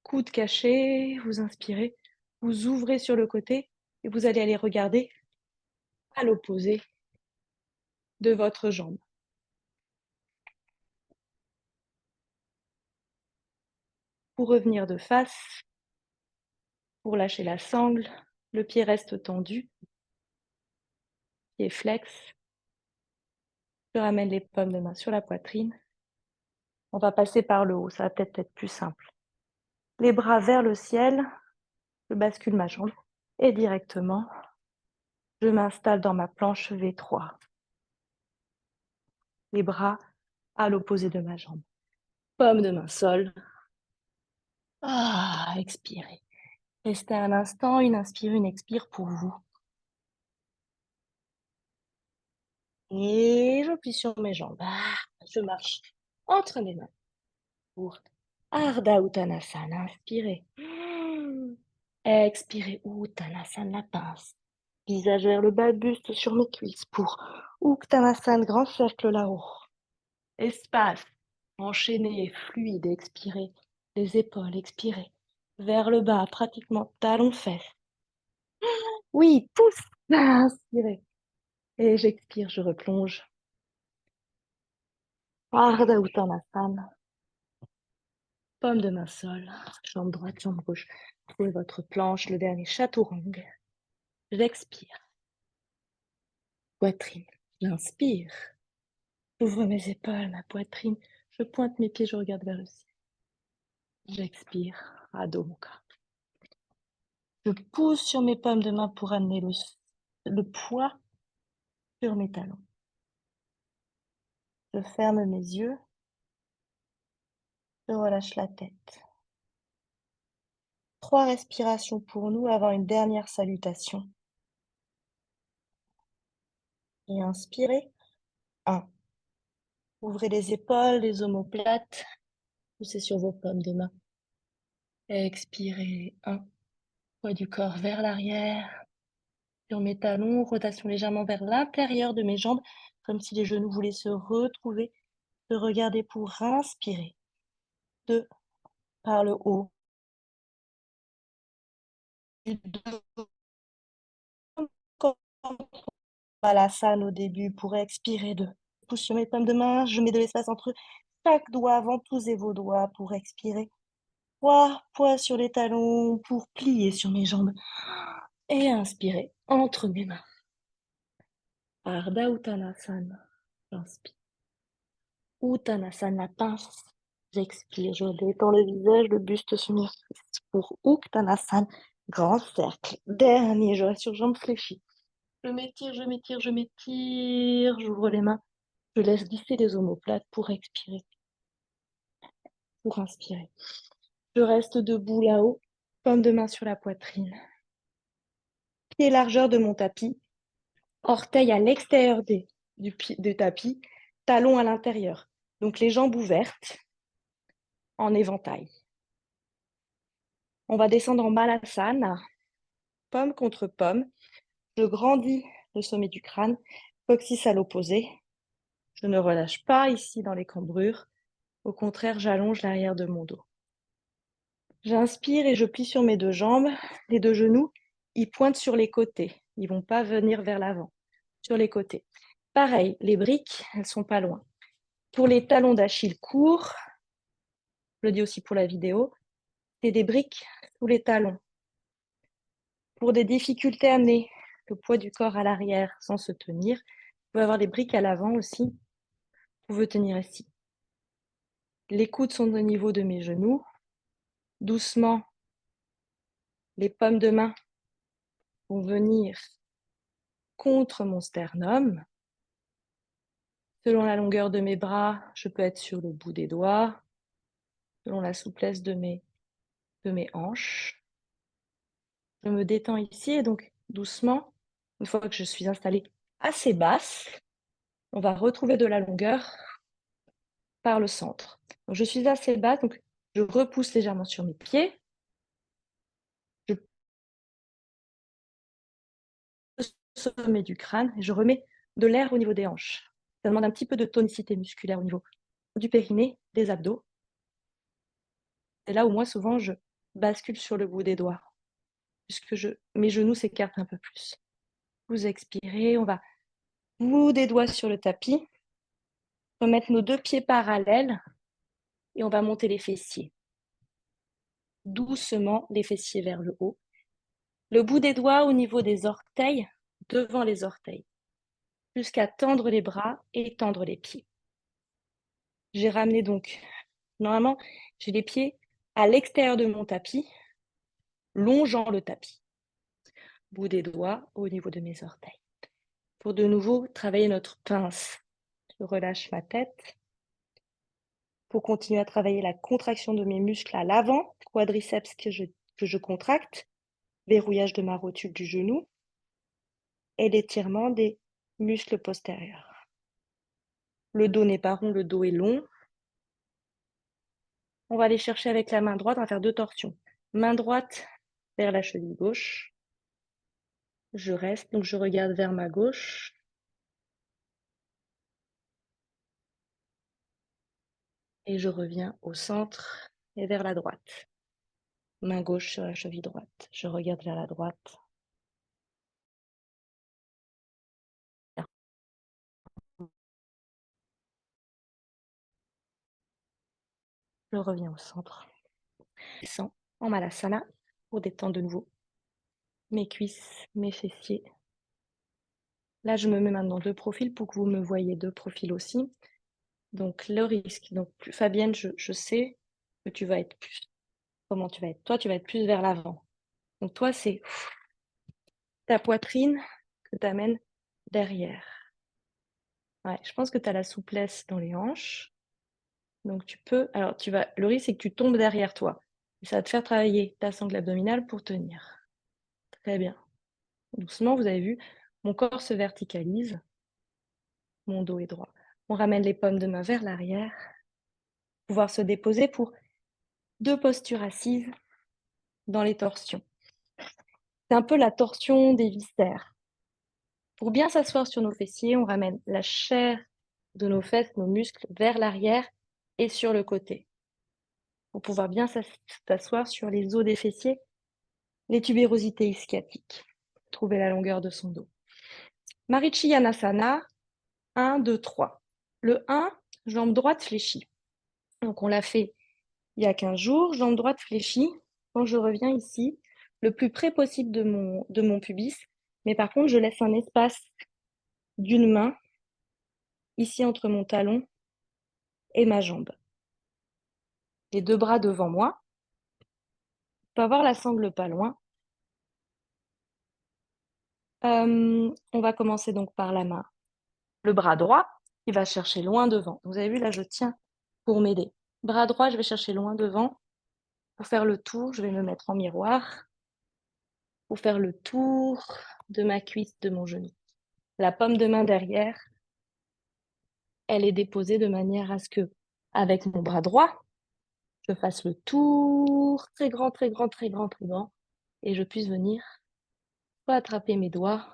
Coude caché, vous inspirez, vous ouvrez sur le côté et vous allez aller regarder à l'opposé de votre jambe. Pour revenir de face, pour lâcher la sangle, le pied reste tendu, pied flex. Je ramène les paumes de main sur la poitrine. On va passer par le haut, ça va peut-être être plus simple. Les bras vers le ciel, je bascule ma jambe et directement, je m'installe dans ma planche V3. Les bras à l'opposé de ma jambe. Paume de main sol. Expirez. Restez un instant, une inspire, une expire pour vous. Et je plie sur mes jambes. Je marche entre mes mains pour Ardha Uttanasana. Inspirez. Expirez. Uttanasana, la pince. Visage vers le bas, buste sur mes cuisses pour Uttanasana, grand cercle là-haut. Espace. Enchaîné, fluide. Expirez. Les épaules, expirez. Vers le bas, pratiquement talons-fesses. Oui, pousse. Inspirez. Et j'expire, je replonge. Ardha Uttanasana. Paume de main sol, jambe droite, jambe gauche. Trouvez votre planche, le dernier chaturanga. J'expire. Poitrine. J'inspire. J'ouvre mes épaules, ma poitrine. Je pointe mes pieds, je regarde vers le ciel. J'expire. Adho Mukha. Je pousse sur mes paumes de main pour amener le poids sur mes talons. Je ferme mes yeux. Je relâche la tête. 3 respirations pour nous avant une dernière salutation. Et inspirez. 1. Ouvrez les épaules, les omoplates. Poussez sur vos paumes de main. Expirez. 1. Poids du corps vers l'arrière. Sur mes talons, rotation légèrement vers l'intérieur de mes jambes, comme si les genoux voulaient se retrouver, se regarder pour inspirer. 2. Par le haut. Du dos. Balasana au début pour expirer. 2. Pousse sur mes paumes de main, je mets de l'espace entre chaque doigt, ventouser vos doigts pour expirer. 3. Poids sur les talons pour plier sur mes jambes. Et inspirez entre mes mains. Ardha Uttanasana. J'inspire. Uttanasana, la pince. J'expire. Je détends le visage, le buste sur mes cuisses. Pour Uttanasana, grand cercle. Dernier, je reste sur jambes fléchies. Je m'étire, je m'étire, je m'étire. J'ouvre les mains. Je laisse glisser les omoplates pour expirer. Pour inspirer. Je reste debout là-haut, paume de main sur la poitrine. Pied largeur de mon tapis. Orteils à l'extérieur du tapis, talons à l'intérieur. Donc les jambes ouvertes en éventail. On va descendre en Balasana, pomme contre pomme. Je grandis le sommet du crâne, coccyx à l'opposé. Je ne relâche pas ici dans les cambrures. Au contraire, j'allonge l'arrière de mon dos. J'inspire et je plie sur mes 2 jambes. Les 2 genoux, ils pointent sur les côtés. Ils ne vont pas venir vers l'avant, sur les côtés. Pareil, les briques, elles ne sont pas loin. Pour les talons d'Achille courts, je le dis aussi pour la vidéo, c'est des briques sous les talons. Pour des difficultés à amener le poids du corps à l'arrière sans se tenir, vous pouvez avoir des briques à l'avant aussi. Vous pouvez tenir ici. Les coudes sont au niveau de mes genoux. Doucement, les paumes de main vont venir contre mon sternum. Selon la longueur de mes bras, je peux être sur le bout des doigts, selon la souplesse de mes hanches. Je me détends ici et donc doucement, une fois que je suis installée assez basse, on va retrouver de la longueur par le centre. Donc je suis assez basse, donc je repousse légèrement sur mes pieds. Je pousse au sommet du crâne et je remets de l'air au niveau des hanches. Ça demande un petit peu de tonicité musculaire au niveau du périnée, des abdos. C'est là où moi, souvent, je bascule sur le bout des doigts, puisque mes genoux s'écartent un peu plus. Vous expirez, on va bout des doigts sur le tapis, remettre nos 2 pieds parallèles et on va monter les fessiers. Doucement, les fessiers vers le haut. Le bout des doigts au niveau des orteils, devant les orteils, jusqu'à tendre les bras et tendre les pieds. J'ai ramené donc, normalement, j'ai les pieds à l'extérieur de mon tapis, longeant le tapis. Bout des doigts au niveau de mes orteils. Pour de nouveau travailler notre pince. Je relâche ma tête. Pour continuer à travailler la contraction de mes muscles à l'avant, quadriceps que je contracte, verrouillage de ma rotule du genou et l'étirement des muscles postérieurs. Le dos n'est pas rond, le dos est long. On va aller chercher avec la main droite, on va faire 2 torsions. Main droite vers la cheville gauche. Je reste, donc je regarde vers ma gauche. Et je reviens au centre et vers la droite. Main gauche sur la cheville droite. Je regarde vers la droite. Je reviens au centre. Je descends en Malasana pour détendre de nouveau mes cuisses, mes fessiers. Là, je me mets maintenant de profil pour que vous me voyez de profil aussi. Donc, le risque. Donc, Fabienne, je sais que tu vas être plus. Comment tu vas être? Toi, tu vas être plus vers l'avant. Donc, toi, c'est ta poitrine que tu amènes derrière. Ouais, je pense que tu as la souplesse dans les hanches. Donc, tu peux. Alors, le risque, c'est que tu tombes derrière toi. Et ça va te faire travailler ta sangle abdominale pour tenir. Très bien. Doucement, vous avez vu, mon corps se verticalise. Mon dos est droit. On ramène les paumes de main vers l'arrière. Pouvoir se déposer pour 2 postures assises dans les torsions. C'est un peu la torsion des viscères. Pour bien s'asseoir sur nos fessiers, on ramène la chair de nos fesses, nos muscles vers l'arrière et sur le côté. Pour pouvoir bien s'asseoir sur les os des fessiers, les tubérosités ischiatiques. Trouver la longueur de son dos. Marichi Yanasana, 1, 2, 3. Le 1, jambe droite fléchie. Donc on l'a fait il y a 15 jours, jambe droite fléchie. Quand je reviens ici, le plus près possible de mon pubis, mais par contre, je laisse un espace d'une main ici entre mon talon et ma jambe. Les 2 bras devant moi. On peut avoir la sangle pas loin. On va commencer donc par la main. Le bras droit, il va chercher loin devant. Vous avez vu, là, je tiens pour m'aider. Bras droit, je vais chercher loin devant. Pour faire le tour, je vais me mettre en miroir. Pour faire le tour de ma cuisse, de mon genou. La paume de main derrière, elle est déposée de manière à ce que, avec mon bras droit, je fasse le tour très grand, très grand, très grand, très grand, et je puisse venir soit attraper mes doigts,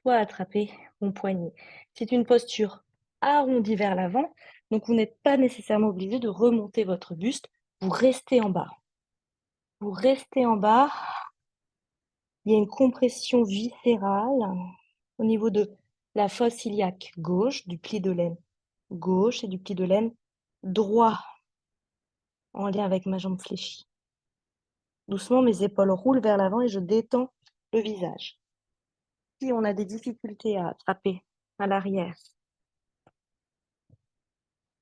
soit attraper mon poignet. C'est une posture arrondie vers l'avant, donc vous n'êtes pas nécessairement obligé de remonter votre buste, vous restez en bas. Vous restez en bas, il y a une compression viscérale au niveau de la fosse iliaque gauche, du pli de laine gauche et du pli de laine droit, en lien avec ma jambe fléchie. Doucement, mes épaules roulent vers l'avant et je détends le visage. Si on a des difficultés à attraper à l'arrière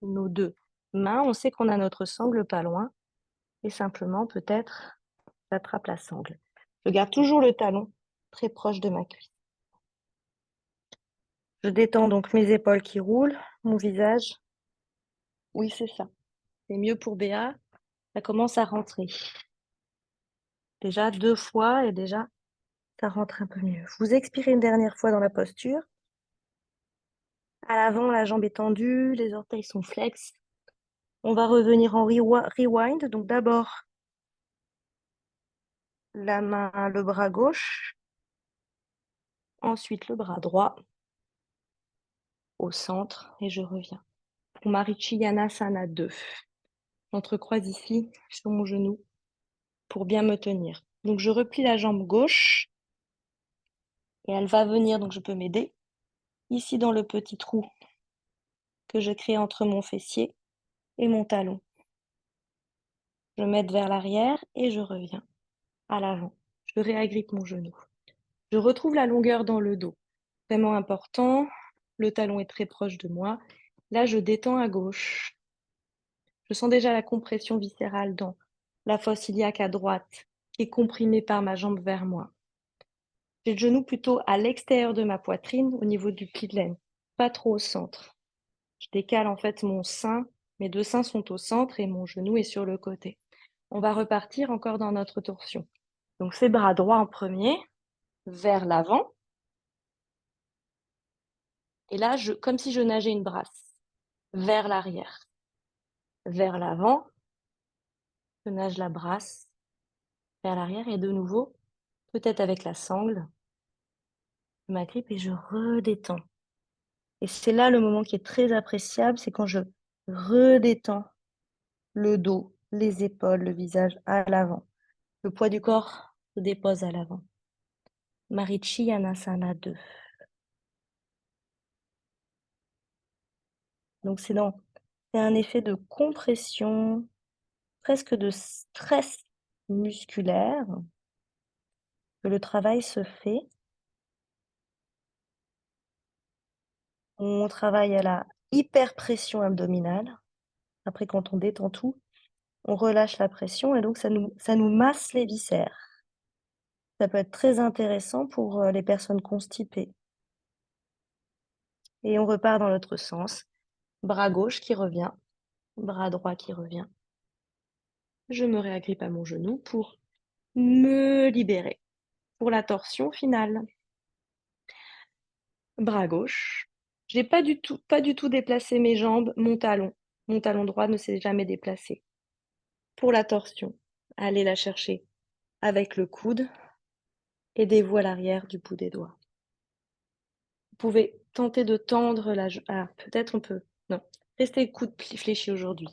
nos 2 mains, on sait qu'on a notre sangle pas loin et simplement peut-être j'attrape la sangle. Je garde toujours le talon très proche de ma cuisse. Je détends donc mes épaules qui roulent, mon visage. Oui, c'est ça. C'est mieux pour Béa. Ça commence à rentrer. Déjà 2 fois et déjà, ça rentre un peu mieux. Vous expirez une dernière fois dans la posture. À l'avant, la jambe est tendue, les orteils sont flex. On va revenir en rewind. Donc d'abord, la main, le bras gauche. Ensuite, le bras droit au centre et je reviens. Pour Marichi Yanasana 2. J'entrecroise ici sur mon genou pour bien me tenir. Donc je replie la jambe gauche et elle va venir, donc je peux m'aider, ici dans le petit trou que je crée entre mon fessier et mon talon. Je m'aide vers l'arrière et je reviens à l'avant. Je réagrippe mon genou. Je retrouve la longueur dans le dos. Vraiment important. Le talon est très proche de moi. Là, je détends à gauche. Je sens déjà la compression viscérale dans la fosse iliaque à droite qui est comprimée par ma jambe vers moi. J'ai le genou plutôt à l'extérieur de ma poitrine au niveau du pli de laine, pas trop au centre. Je décale en fait mon sein, mes 2 seins sont au centre et mon genou est sur le côté. On va repartir encore dans notre torsion. Donc c'est bras droit en premier, vers l'avant. Et là, comme si je nageais une brasse, vers l'arrière, vers l'avant, Je nage la brasse vers l'arrière et de nouveau, peut-être avec la sangle, je m'agrippe et je redétends. Et c'est là le moment qui est très appréciable, c'est quand je redétends le dos, les épaules, le visage à l'avant. Le poids du corps se dépose à l'avant. Marichi-Yanasana 2. Donc c'est un effet de compression, presque de stress musculaire que le travail se fait. On travaille à la hyperpression abdominale. Après, quand on détend tout, on relâche la pression et donc ça nous masse les viscères. Ça peut être très intéressant pour les personnes constipées. Et on repart dans l'autre sens. Bras gauche qui revient, bras droit qui revient. Je me réagrippe à mon genou pour me libérer. Pour la torsion finale. Bras gauche. J'ai pas du tout déplacé mes jambes, mon talon. Mon talon droit ne s'est jamais déplacé. Pour la torsion, allez la chercher avec le coude. Aidez-vous à l'arrière du bout des doigts. Vous pouvez tenter de tendre la jambe. Ah, peut-être on peut. Non. Restez coude fléchi aujourd'hui.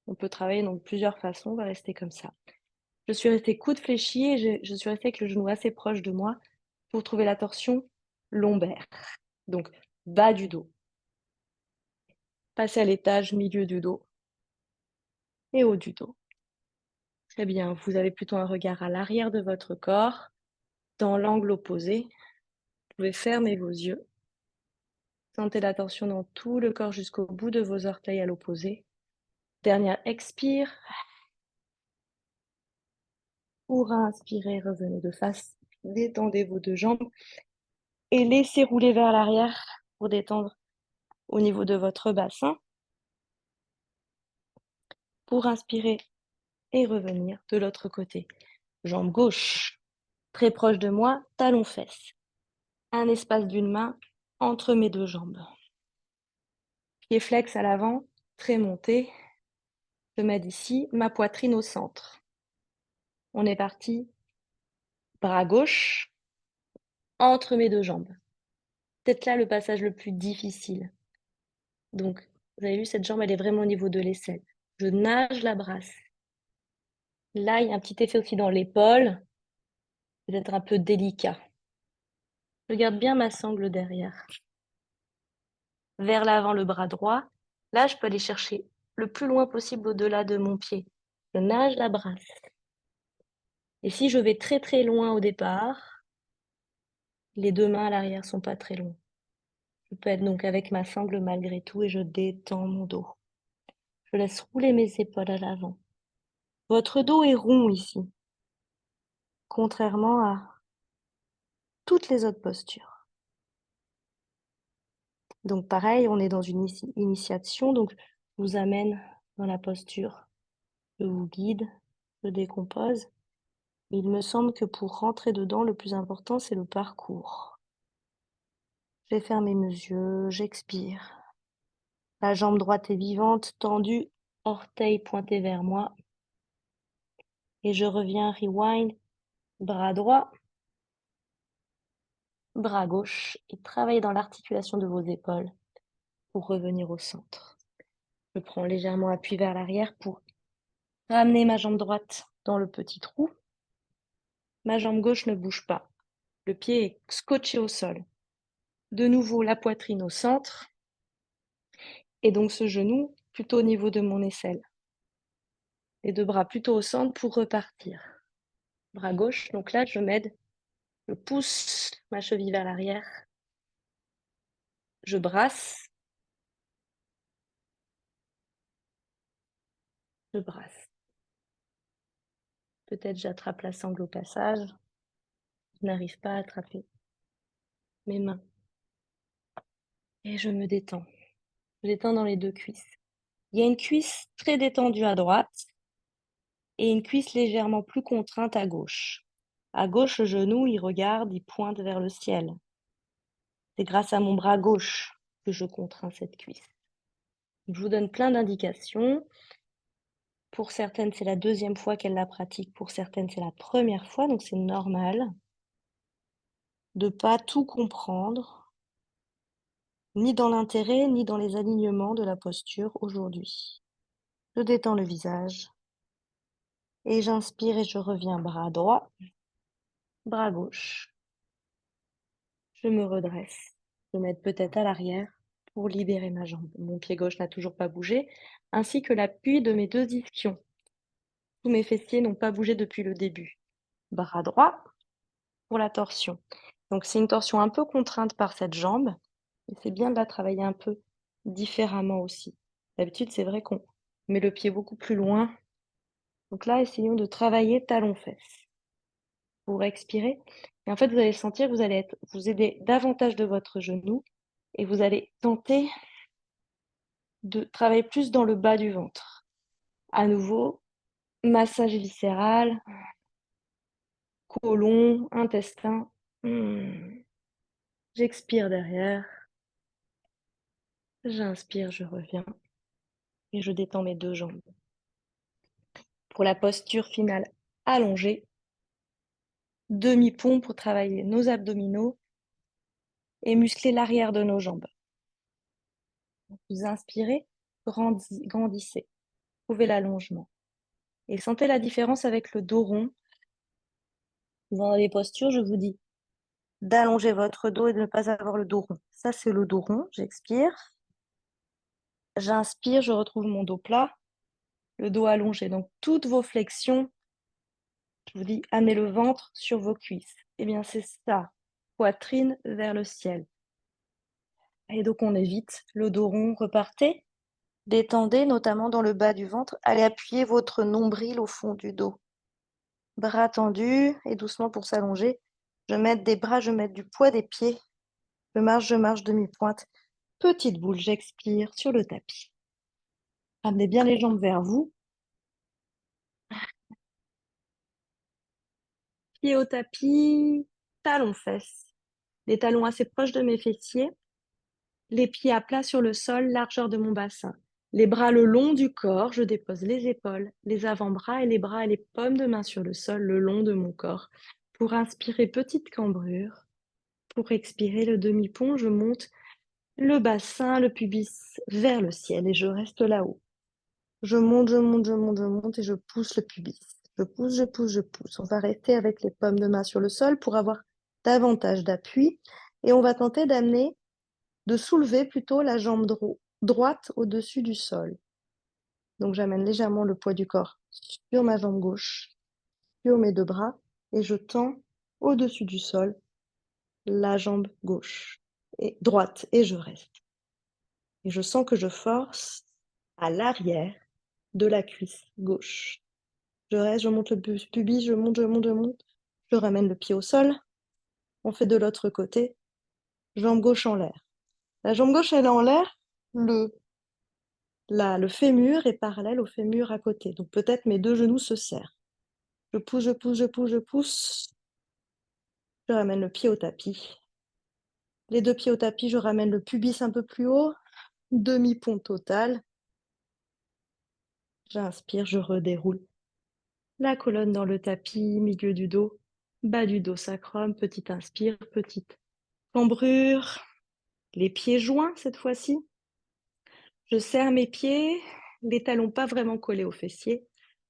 On peut travailler dans plusieurs façons. On va rester comme ça. Je suis restée coude fléchi et je suis restée avec le genou assez proche de moi pour trouver la torsion lombaire. Donc, bas du dos. Passez à l'étage milieu du dos et haut du dos. Très bien, vous avez plutôt un regard à l'arrière de votre corps, dans l'angle opposé. Vous pouvez fermer vos yeux. Sentez la tension dans tout le corps jusqu'au bout de vos orteils à l'opposé. Dernière expire. Pour inspirer, revenez de face. Détendez vos deux jambes et laissez rouler vers l'arrière pour détendre au niveau de votre bassin. Pour inspirer et revenir de l'autre côté. Jambe gauche, très proche de moi, talon-fesse. Un espace d'une main entre mes deux jambes. Pied flex à l'avant, très monté. Je mets ici ma poitrine au centre. On est parti. Bras gauche, entre mes deux jambes. Peut-être là le passage le plus difficile. Donc, vous avez vu, cette jambe, elle est vraiment au niveau de l'aisselle. Je nage la brasse. Là, il y a un petit effet aussi dans l'épaule, peut-être un peu délicat. Je garde bien ma sangle derrière. Vers l'avant, le bras droit. Là, je peux aller chercher le plus loin possible au-delà de mon pied. Je nage la brasse. Et si je vais très très loin au départ, les deux mains à l'arrière sont pas très loin. Je peux être donc avec ma sangle malgré tout et je détends mon dos. Je laisse rouler mes épaules à l'avant. Votre dos est rond ici, contrairement à toutes les autres postures. Donc pareil, on est dans une initiation, donc je vous amène dans la posture. Je vous guide, je décompose. Il me semble que pour rentrer dedans, le plus important, c'est le parcours. J'ai fermé mes yeux, j'expire. La jambe droite est vivante, tendue, orteil pointé vers moi. Et je reviens, rewind, bras droit, bras gauche, et travaillez dans l'articulation de vos épaules pour revenir au centre. Je prends légèrement appui vers l'arrière pour ramener ma jambe droite dans le petit trou. Ma jambe gauche ne bouge pas. Le pied est scotché au sol. De nouveau, la poitrine au centre. Et donc ce genou plutôt au niveau de mon aisselle. Les deux bras plutôt au centre pour repartir. Bras gauche, donc là, je m'aide. Je pousse ma cheville vers l'arrière. Je brasse. Je brasse. Peut-être j'attrape la sangle au passage. Je n'arrive pas à attraper mes mains. Et je me détends. Je détends dans les deux cuisses. Il y a une cuisse très détendue à droite et une cuisse légèrement plus contrainte à gauche. À gauche, le genou, il regarde, il pointe vers le ciel. C'est grâce à mon bras gauche que je contrains cette cuisse. Je vous donne plein d'indications Pour certaines, c'est la deuxième fois qu'elles la pratiquent. Pour certaines, c'est la première fois, donc c'est normal de pas tout comprendre, ni dans l'intérêt, ni dans les alignements de la posture aujourd'hui. Je détends le visage et j'inspire et je reviens bras droit, bras gauche. Je me redresse. Je m'aide peut-être à l'arrière pour libérer ma jambe. Mon pied gauche n'a toujours pas bougé, ainsi que l'appui de mes deux ischions. Tous mes fessiers n'ont pas bougé depuis le début. Bras droit pour la torsion. Donc c'est une torsion un peu contrainte par cette jambe, et c'est bien de la travailler un peu différemment aussi. D'habitude, c'est vrai qu'on met le pied beaucoup plus loin. Donc là, essayons de travailler talon-fesse pour expirer. Et en fait, vous allez sentir que vous allez vous aider davantage de votre genou et vous allez tenter de travailler plus dans le bas du ventre. À nouveau, massage viscéral, côlon, intestin. J'expire derrière. J'inspire, je reviens et je détends mes deux jambes. Pour la posture finale allongée, demi-pont pour travailler nos abdominaux et muscler l'arrière de nos jambes. Vous inspirez, grandissez, trouvez l'allongement. Et sentez la différence avec le dos rond. Dans les postures, je vous dis d'allonger votre dos et de ne pas avoir le dos rond. Ça, c'est le dos rond. J'expire. J'inspire, je retrouve mon dos plat, le dos allongé. Donc, toutes vos flexions, je vous dis, amenez le ventre sur vos cuisses. Eh bien, c'est ça. Poitrine vers le ciel. Et donc, on évite le dos rond. Repartez. Détendez, notamment dans le bas du ventre. Allez appuyer votre nombril au fond du dos. Bras tendus et doucement pour s'allonger. Je mets des bras, je mets du poids des pieds. Je marche, demi-pointe. Petite boule, j'expire sur le tapis. Ramenez bien les jambes vers vous. Pieds au tapis, talons-fesses. Les talons assez proches de mes fessiers. Les pieds à plat sur le sol, largeur de mon bassin. Les bras le long du corps, je dépose les épaules, les avant-bras et les bras et les paumes de main sur le sol, le long de mon corps. Pour inspirer, petite cambrure. Pour expirer, le demi-pont, je monte le bassin, le pubis vers le ciel et je reste là-haut. Je monte, je monte, je monte, je monte et je pousse le pubis. Je pousse, je pousse, je pousse. On va rester avec les paumes de main sur le sol pour avoir davantage d'appui et on va tenter de soulever plutôt la jambe droite au-dessus du sol. Donc j'amène légèrement le poids du corps sur ma jambe gauche, sur mes deux bras et je tends au-dessus du sol la jambe gauche et droite et je reste. Et je sens que je force à l'arrière de la cuisse gauche. Je reste, je monte le pubis, je monte, je monte, je monte. Je ramène le pied au sol. On fait de l'autre côté. Jambe gauche en l'air. La jambe gauche, elle est en l'air. Le fémur est parallèle au fémur à côté. Donc peut-être mes deux genoux se serrent. Je pousse, je pousse, je pousse, je pousse. Je ramène le pied au tapis. Les deux pieds au tapis, je ramène le pubis un peu plus haut. Demi-pont total. J'inspire, je redéroule la colonne dans le tapis, milieu du dos, bas du dos sacrum, petite inspire, petite cambrure, les pieds joints cette fois-ci. Je serre mes pieds, les talons pas vraiment collés aux fessiers.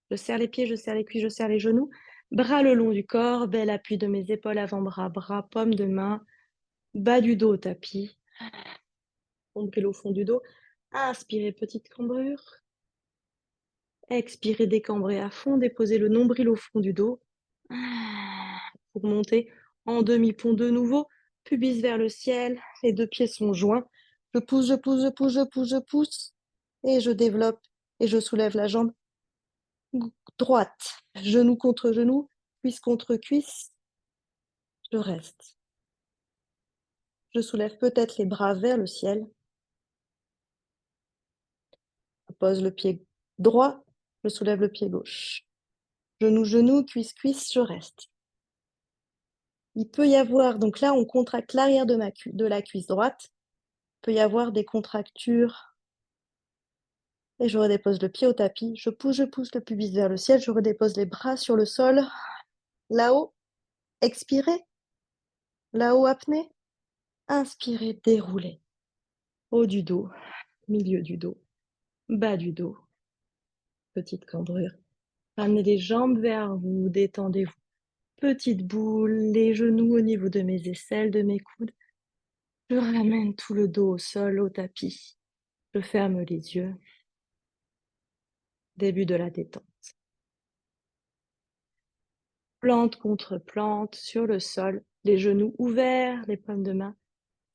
Je serre les pieds, je serre les cuisses, je serre les genoux. Bras le long du corps, bel appui de mes épaules, avant-bras, bras, paume de main, bas du dos au tapis. Ombrelle au fond du dos. Inspirez, petite cambrure. Expirez, décambrez à fond, déposez le nombril au fond du dos. Pour monter en demi-pont de nouveau, pubis vers le ciel, les deux pieds sont joints. Je pousse, je pousse, je pousse, je pousse, je pousse. Et je développe et je soulève la jambe droite. Genou contre genou, cuisse contre cuisse. Je reste. Je soulève peut-être les bras vers le ciel. Je pose le pied droit, je soulève le pied gauche. Genou, genou, cuisse, cuisse, je reste. Il peut y avoir, donc là, on contracte l'arrière de la cuisse droite. Il peut y avoir des contractures Et je redépose le pied au tapis. Je pousse le pubis vers le ciel. Je redépose les bras sur le sol. Là-haut, expirez. Là-haut, apnée. Inspirez, déroulez. Haut du dos, milieu du dos, bas du dos. Petite cambrure. Ramenez les jambes vers vous, détendez-vous. Petite boule, les genoux au niveau de mes aisselles, de mes coudes. Je ramène tout le dos au sol, au tapis. Je ferme les yeux. Début de la détente. Plante contre plante sur le sol, les genoux ouverts, les paumes de main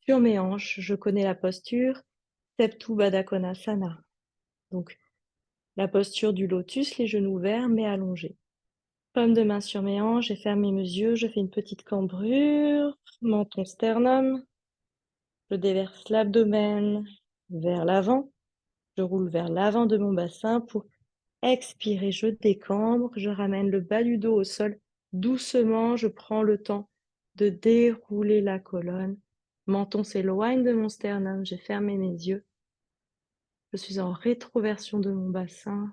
sur mes hanches. Je connais la posture, Setu Baddha Konasana. Donc, la posture du lotus, les genoux ouverts mais allongés. Paume de main sur mes hanches, j'ai fermé mes yeux, je fais une petite cambrure, menton sternum. Je déverse l'abdomen vers l'avant. Je roule vers l'avant de mon bassin pour expirer. Je décambre, je ramène le bas du dos au sol. Doucement, je prends le temps de dérouler la colonne. Menton s'éloigne de mon sternum. J'ai fermé mes yeux. Je suis en rétroversion de mon bassin.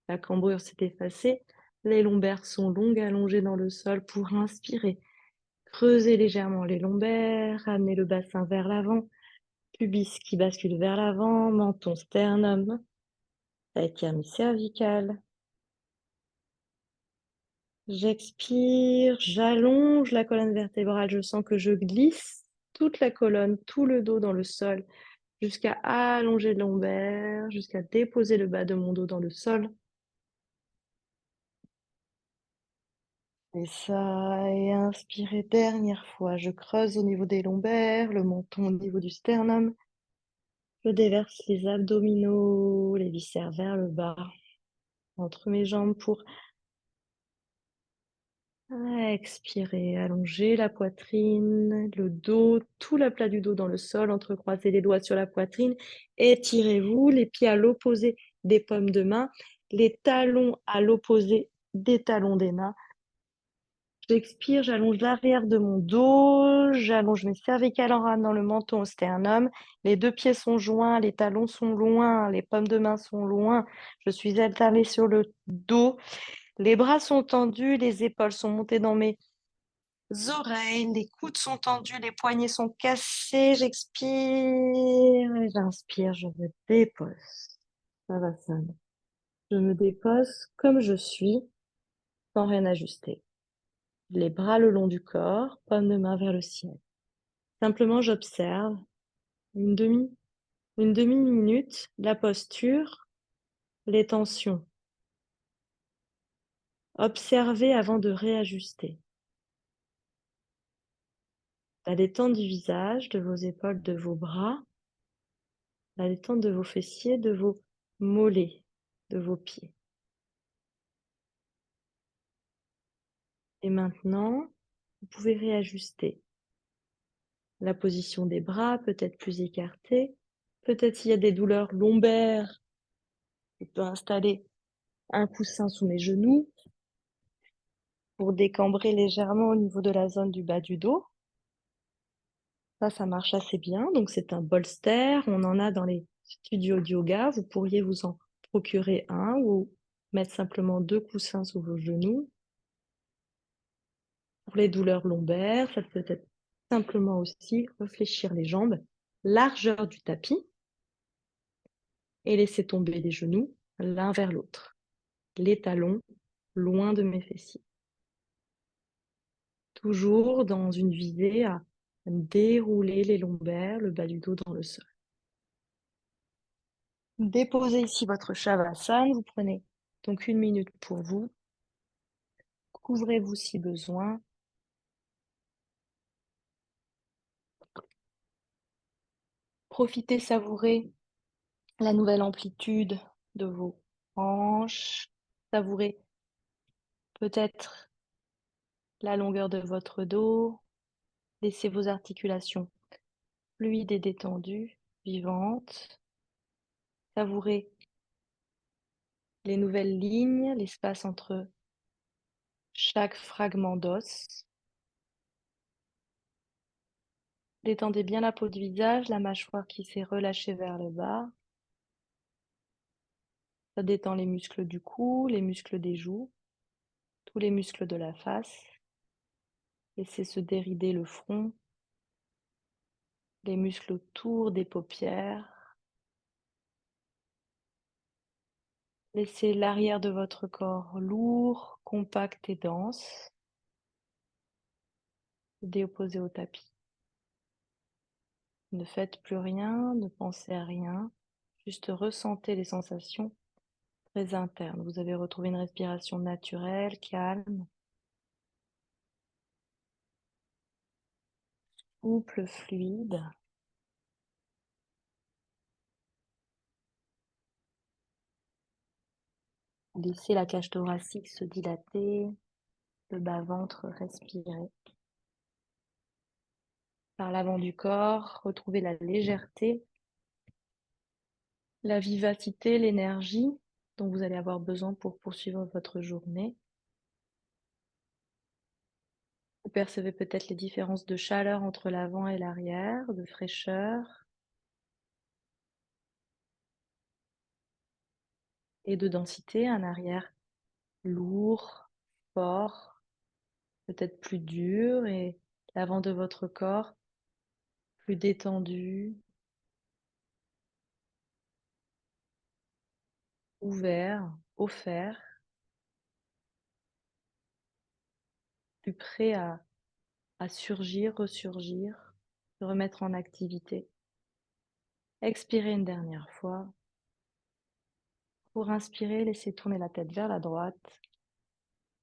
La cambrure s'est effacée. Les lombaires sont longues, allongées dans le sol pour inspirer. Creusez légèrement les lombaires, ramenez le bassin vers l'avant. Pubis qui bascule vers l'avant, menton, sternum, étire cervicale. J'expire, j'allonge la colonne vertébrale, je sens que je glisse toute la colonne, tout le dos dans le sol, jusqu'à allonger le lombaire, jusqu'à déposer le bas de mon dos dans le sol. Et ça, et inspirez, dernière fois, je creuse au niveau des lombaires, le menton au niveau du sternum. Je déverse les abdominaux, les viscères vers le bas, entre mes jambes pour expirer, allonger la poitrine, le dos, tout l'aplat du dos dans le sol, entrecroisez les doigts sur la poitrine, étirez-vous, les pieds à l'opposé des paumes de main, les talons à l'opposé des talons des mains. J'expire, j'allonge l'arrière de mon dos, j'allonge mes cervicales en ramenant le menton au sternum. Les deux pieds sont joints, les talons sont loin, les paumes de main sont loin. Je suis alternée sur le dos. Les bras sont tendus, les épaules sont montées dans mes oreilles, les coudes sont tendus, les poignets sont cassés. J'expire et j'inspire, je me dépose. Savasana. Je me dépose comme je suis, sans rien ajuster. Les bras le long du corps, paume de main vers le ciel. Simplement, j'observe une demi-minute la posture, les tensions. Observez avant de réajuster. La détente du visage, de vos épaules, de vos bras, la détente de vos fessiers, de vos mollets, de vos pieds. Et maintenant, vous pouvez réajuster la position des bras, peut-être plus écartés. Peut-être s'il y a des douleurs lombaires, je peux installer un coussin sous mes genoux pour décambrer légèrement au niveau de la zone du bas du dos. Ça marche assez bien. Donc, c'est un bolster. On en a dans les studios de yoga. Vous pourriez vous en procurer un ou mettre simplement 2 coussins sous vos genoux. Pour les douleurs lombaires, ça peut être simplement aussi réfléchir les jambes, largeur du tapis et laisser tomber les genoux l'un vers l'autre. Les talons loin de mes fessiers. Toujours dans une visée à dérouler les lombaires, le bas du dos dans le sol. Déposez ici votre Shavasana. Vous prenez donc 1 minute pour vous. Couvrez-vous si besoin. Profitez, savourez la nouvelle amplitude de vos hanches. Savourez peut-être la longueur de votre dos. Laissez vos articulations fluides et détendues, vivantes. Savourez les nouvelles lignes, l'espace entre chaque fragment d'os. Détendez bien la peau du visage, la mâchoire qui s'est relâchée vers le bas. Ça détend les muscles du cou, les muscles des joues, tous les muscles de la face. Laissez se dérider le front, les muscles autour des paupières. Laissez l'arrière de votre corps lourd, compact et dense, déposé au tapis. Ne faites plus rien, ne pensez à rien, juste ressentez les sensations très internes. Vous avez retrouvé une respiration naturelle, calme, souple, fluide. Laissez la cage thoracique se dilater, le bas-ventre respirer. Par l'avant du corps, retrouvez la légèreté, la vivacité, l'énergie dont vous allez avoir besoin pour poursuivre votre journée. Vous percevez peut-être les différences de chaleur entre l'avant et l'arrière, de fraîcheur et de densité. Un arrière lourd, fort, peut-être plus dur, et l'avant de votre corps plus détendu, ouvert, offert, plus prêt à surgir, ressurgir, se remettre en activité. Expirez une dernière fois. Pour inspirer, laissez tourner la tête vers la droite,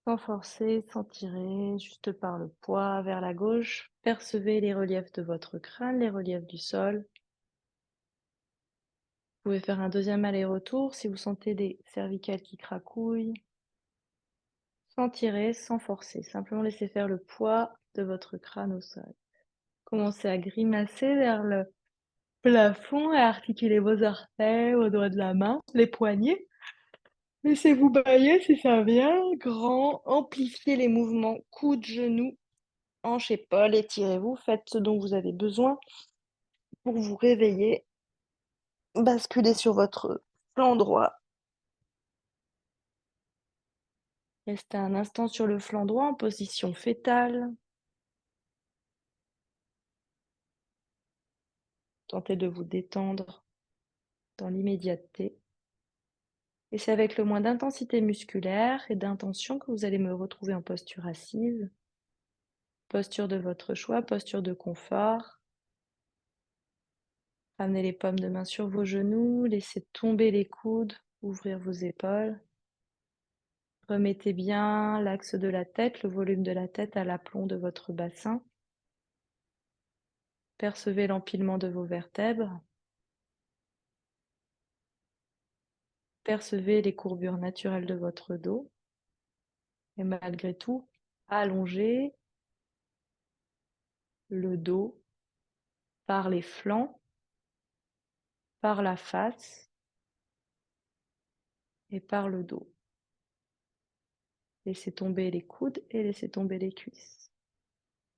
sans forcer, sans tirer, juste par le poids vers la gauche. Percevez les reliefs de votre crâne, les reliefs du sol. Vous pouvez faire un deuxième aller-retour si vous sentez des cervicales qui cracouillent. Sans tirer, sans forcer, simplement laissez faire le poids de votre crâne au sol. Commencez à grimacer vers le plafond et à articuler vos orteils, vos doigts de la main, les poignets. Laissez-vous bailler si ça vient, grand, amplifiez les mouvements, coudes, genoux, hanches, épaules, étirez-vous, faites ce dont vous avez besoin pour vous réveiller. Basculez sur votre flanc droit. Restez un instant sur le flanc droit en position fétale. Tentez de vous détendre dans l'immédiateté. Et c'est avec le moins d'intensité musculaire et d'intention que vous allez me retrouver en posture assise. Posture de votre choix, posture de confort. Ramenez les paumes de main sur vos genoux, laissez tomber les coudes, ouvrir vos épaules. Remettez bien l'axe de la tête, le volume de la tête à l'aplomb de votre bassin. Percevez l'empilement de vos vertèbres. Percevez les courbures naturelles de votre dos. Et malgré tout, allongez le dos par les flancs, par la face et par le dos. Laissez tomber les coudes et laissez tomber les cuisses.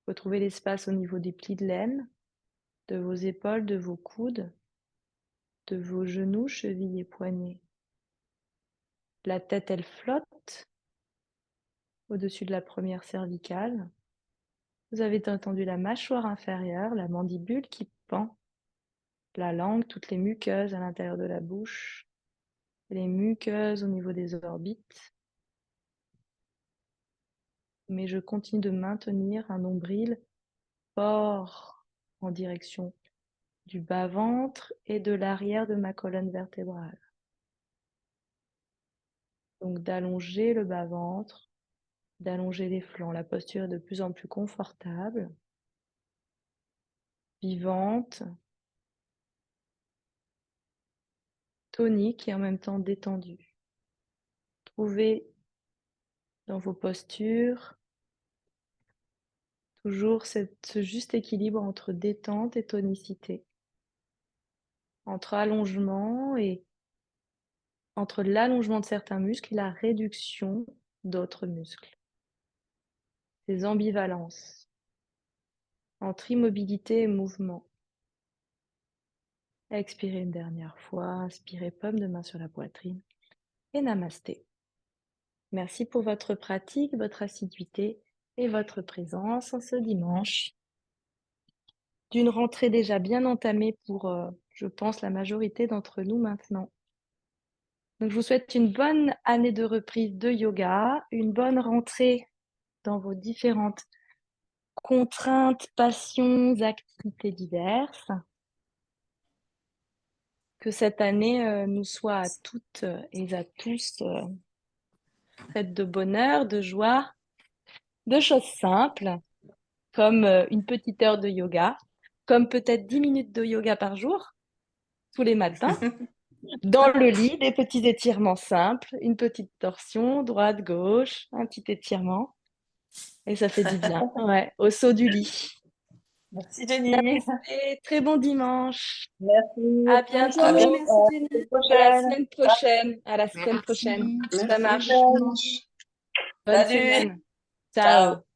Retrouvez l'espace au niveau des plis de laine, de vos épaules, de vos coudes, de vos genoux, chevilles et poignets. La tête, elle flotte au-dessus de la première cervicale. Vous avez entendu la mâchoire inférieure, la mandibule qui pend, la langue, toutes les muqueuses à l'intérieur de la bouche, les muqueuses au niveau des orbites. Mais je continue de maintenir un nombril fort en direction du bas-ventre et de l'arrière de ma colonne vertébrale. Donc d'allonger le bas-ventre, d'allonger les flancs. La posture est de plus en plus confortable, vivante, tonique et en même temps détendue. Trouvez dans vos postures toujours ce juste équilibre entre détente et tonicité, entre allongement et entre l'allongement de certains muscles et la réduction d'autres muscles. Ces ambivalences entre immobilité et mouvement. Expirez une dernière fois, inspirez, paume de main sur la poitrine. et namasté. Merci pour votre pratique, votre assiduité et votre présence en ce dimanche. D'une rentrée déjà bien entamée pour, je pense, la majorité d'entre nous maintenant. Donc, je vous souhaite une bonne année de reprise de yoga, une bonne rentrée dans vos différentes contraintes, passions, activités diverses. Que cette année nous soit à toutes et à tous faite de bonheur, de joie, de choses simples, comme une petite heure de yoga, comme peut-être 10 minutes de yoga par jour, tous les matins. Dans le lit, des petits étirements simples, une petite torsion, droite, gauche, un petit étirement. Et ça fait du bien, ouais, au saut du lit. Merci Jenny. Et très bon dimanche. Merci. À bientôt. À bientôt. Merci Jenny. À la semaine prochaine. À la semaine prochaine. Ça Merci. marche. Merci. Bonne Salut. semaine. Ciao. Ciao.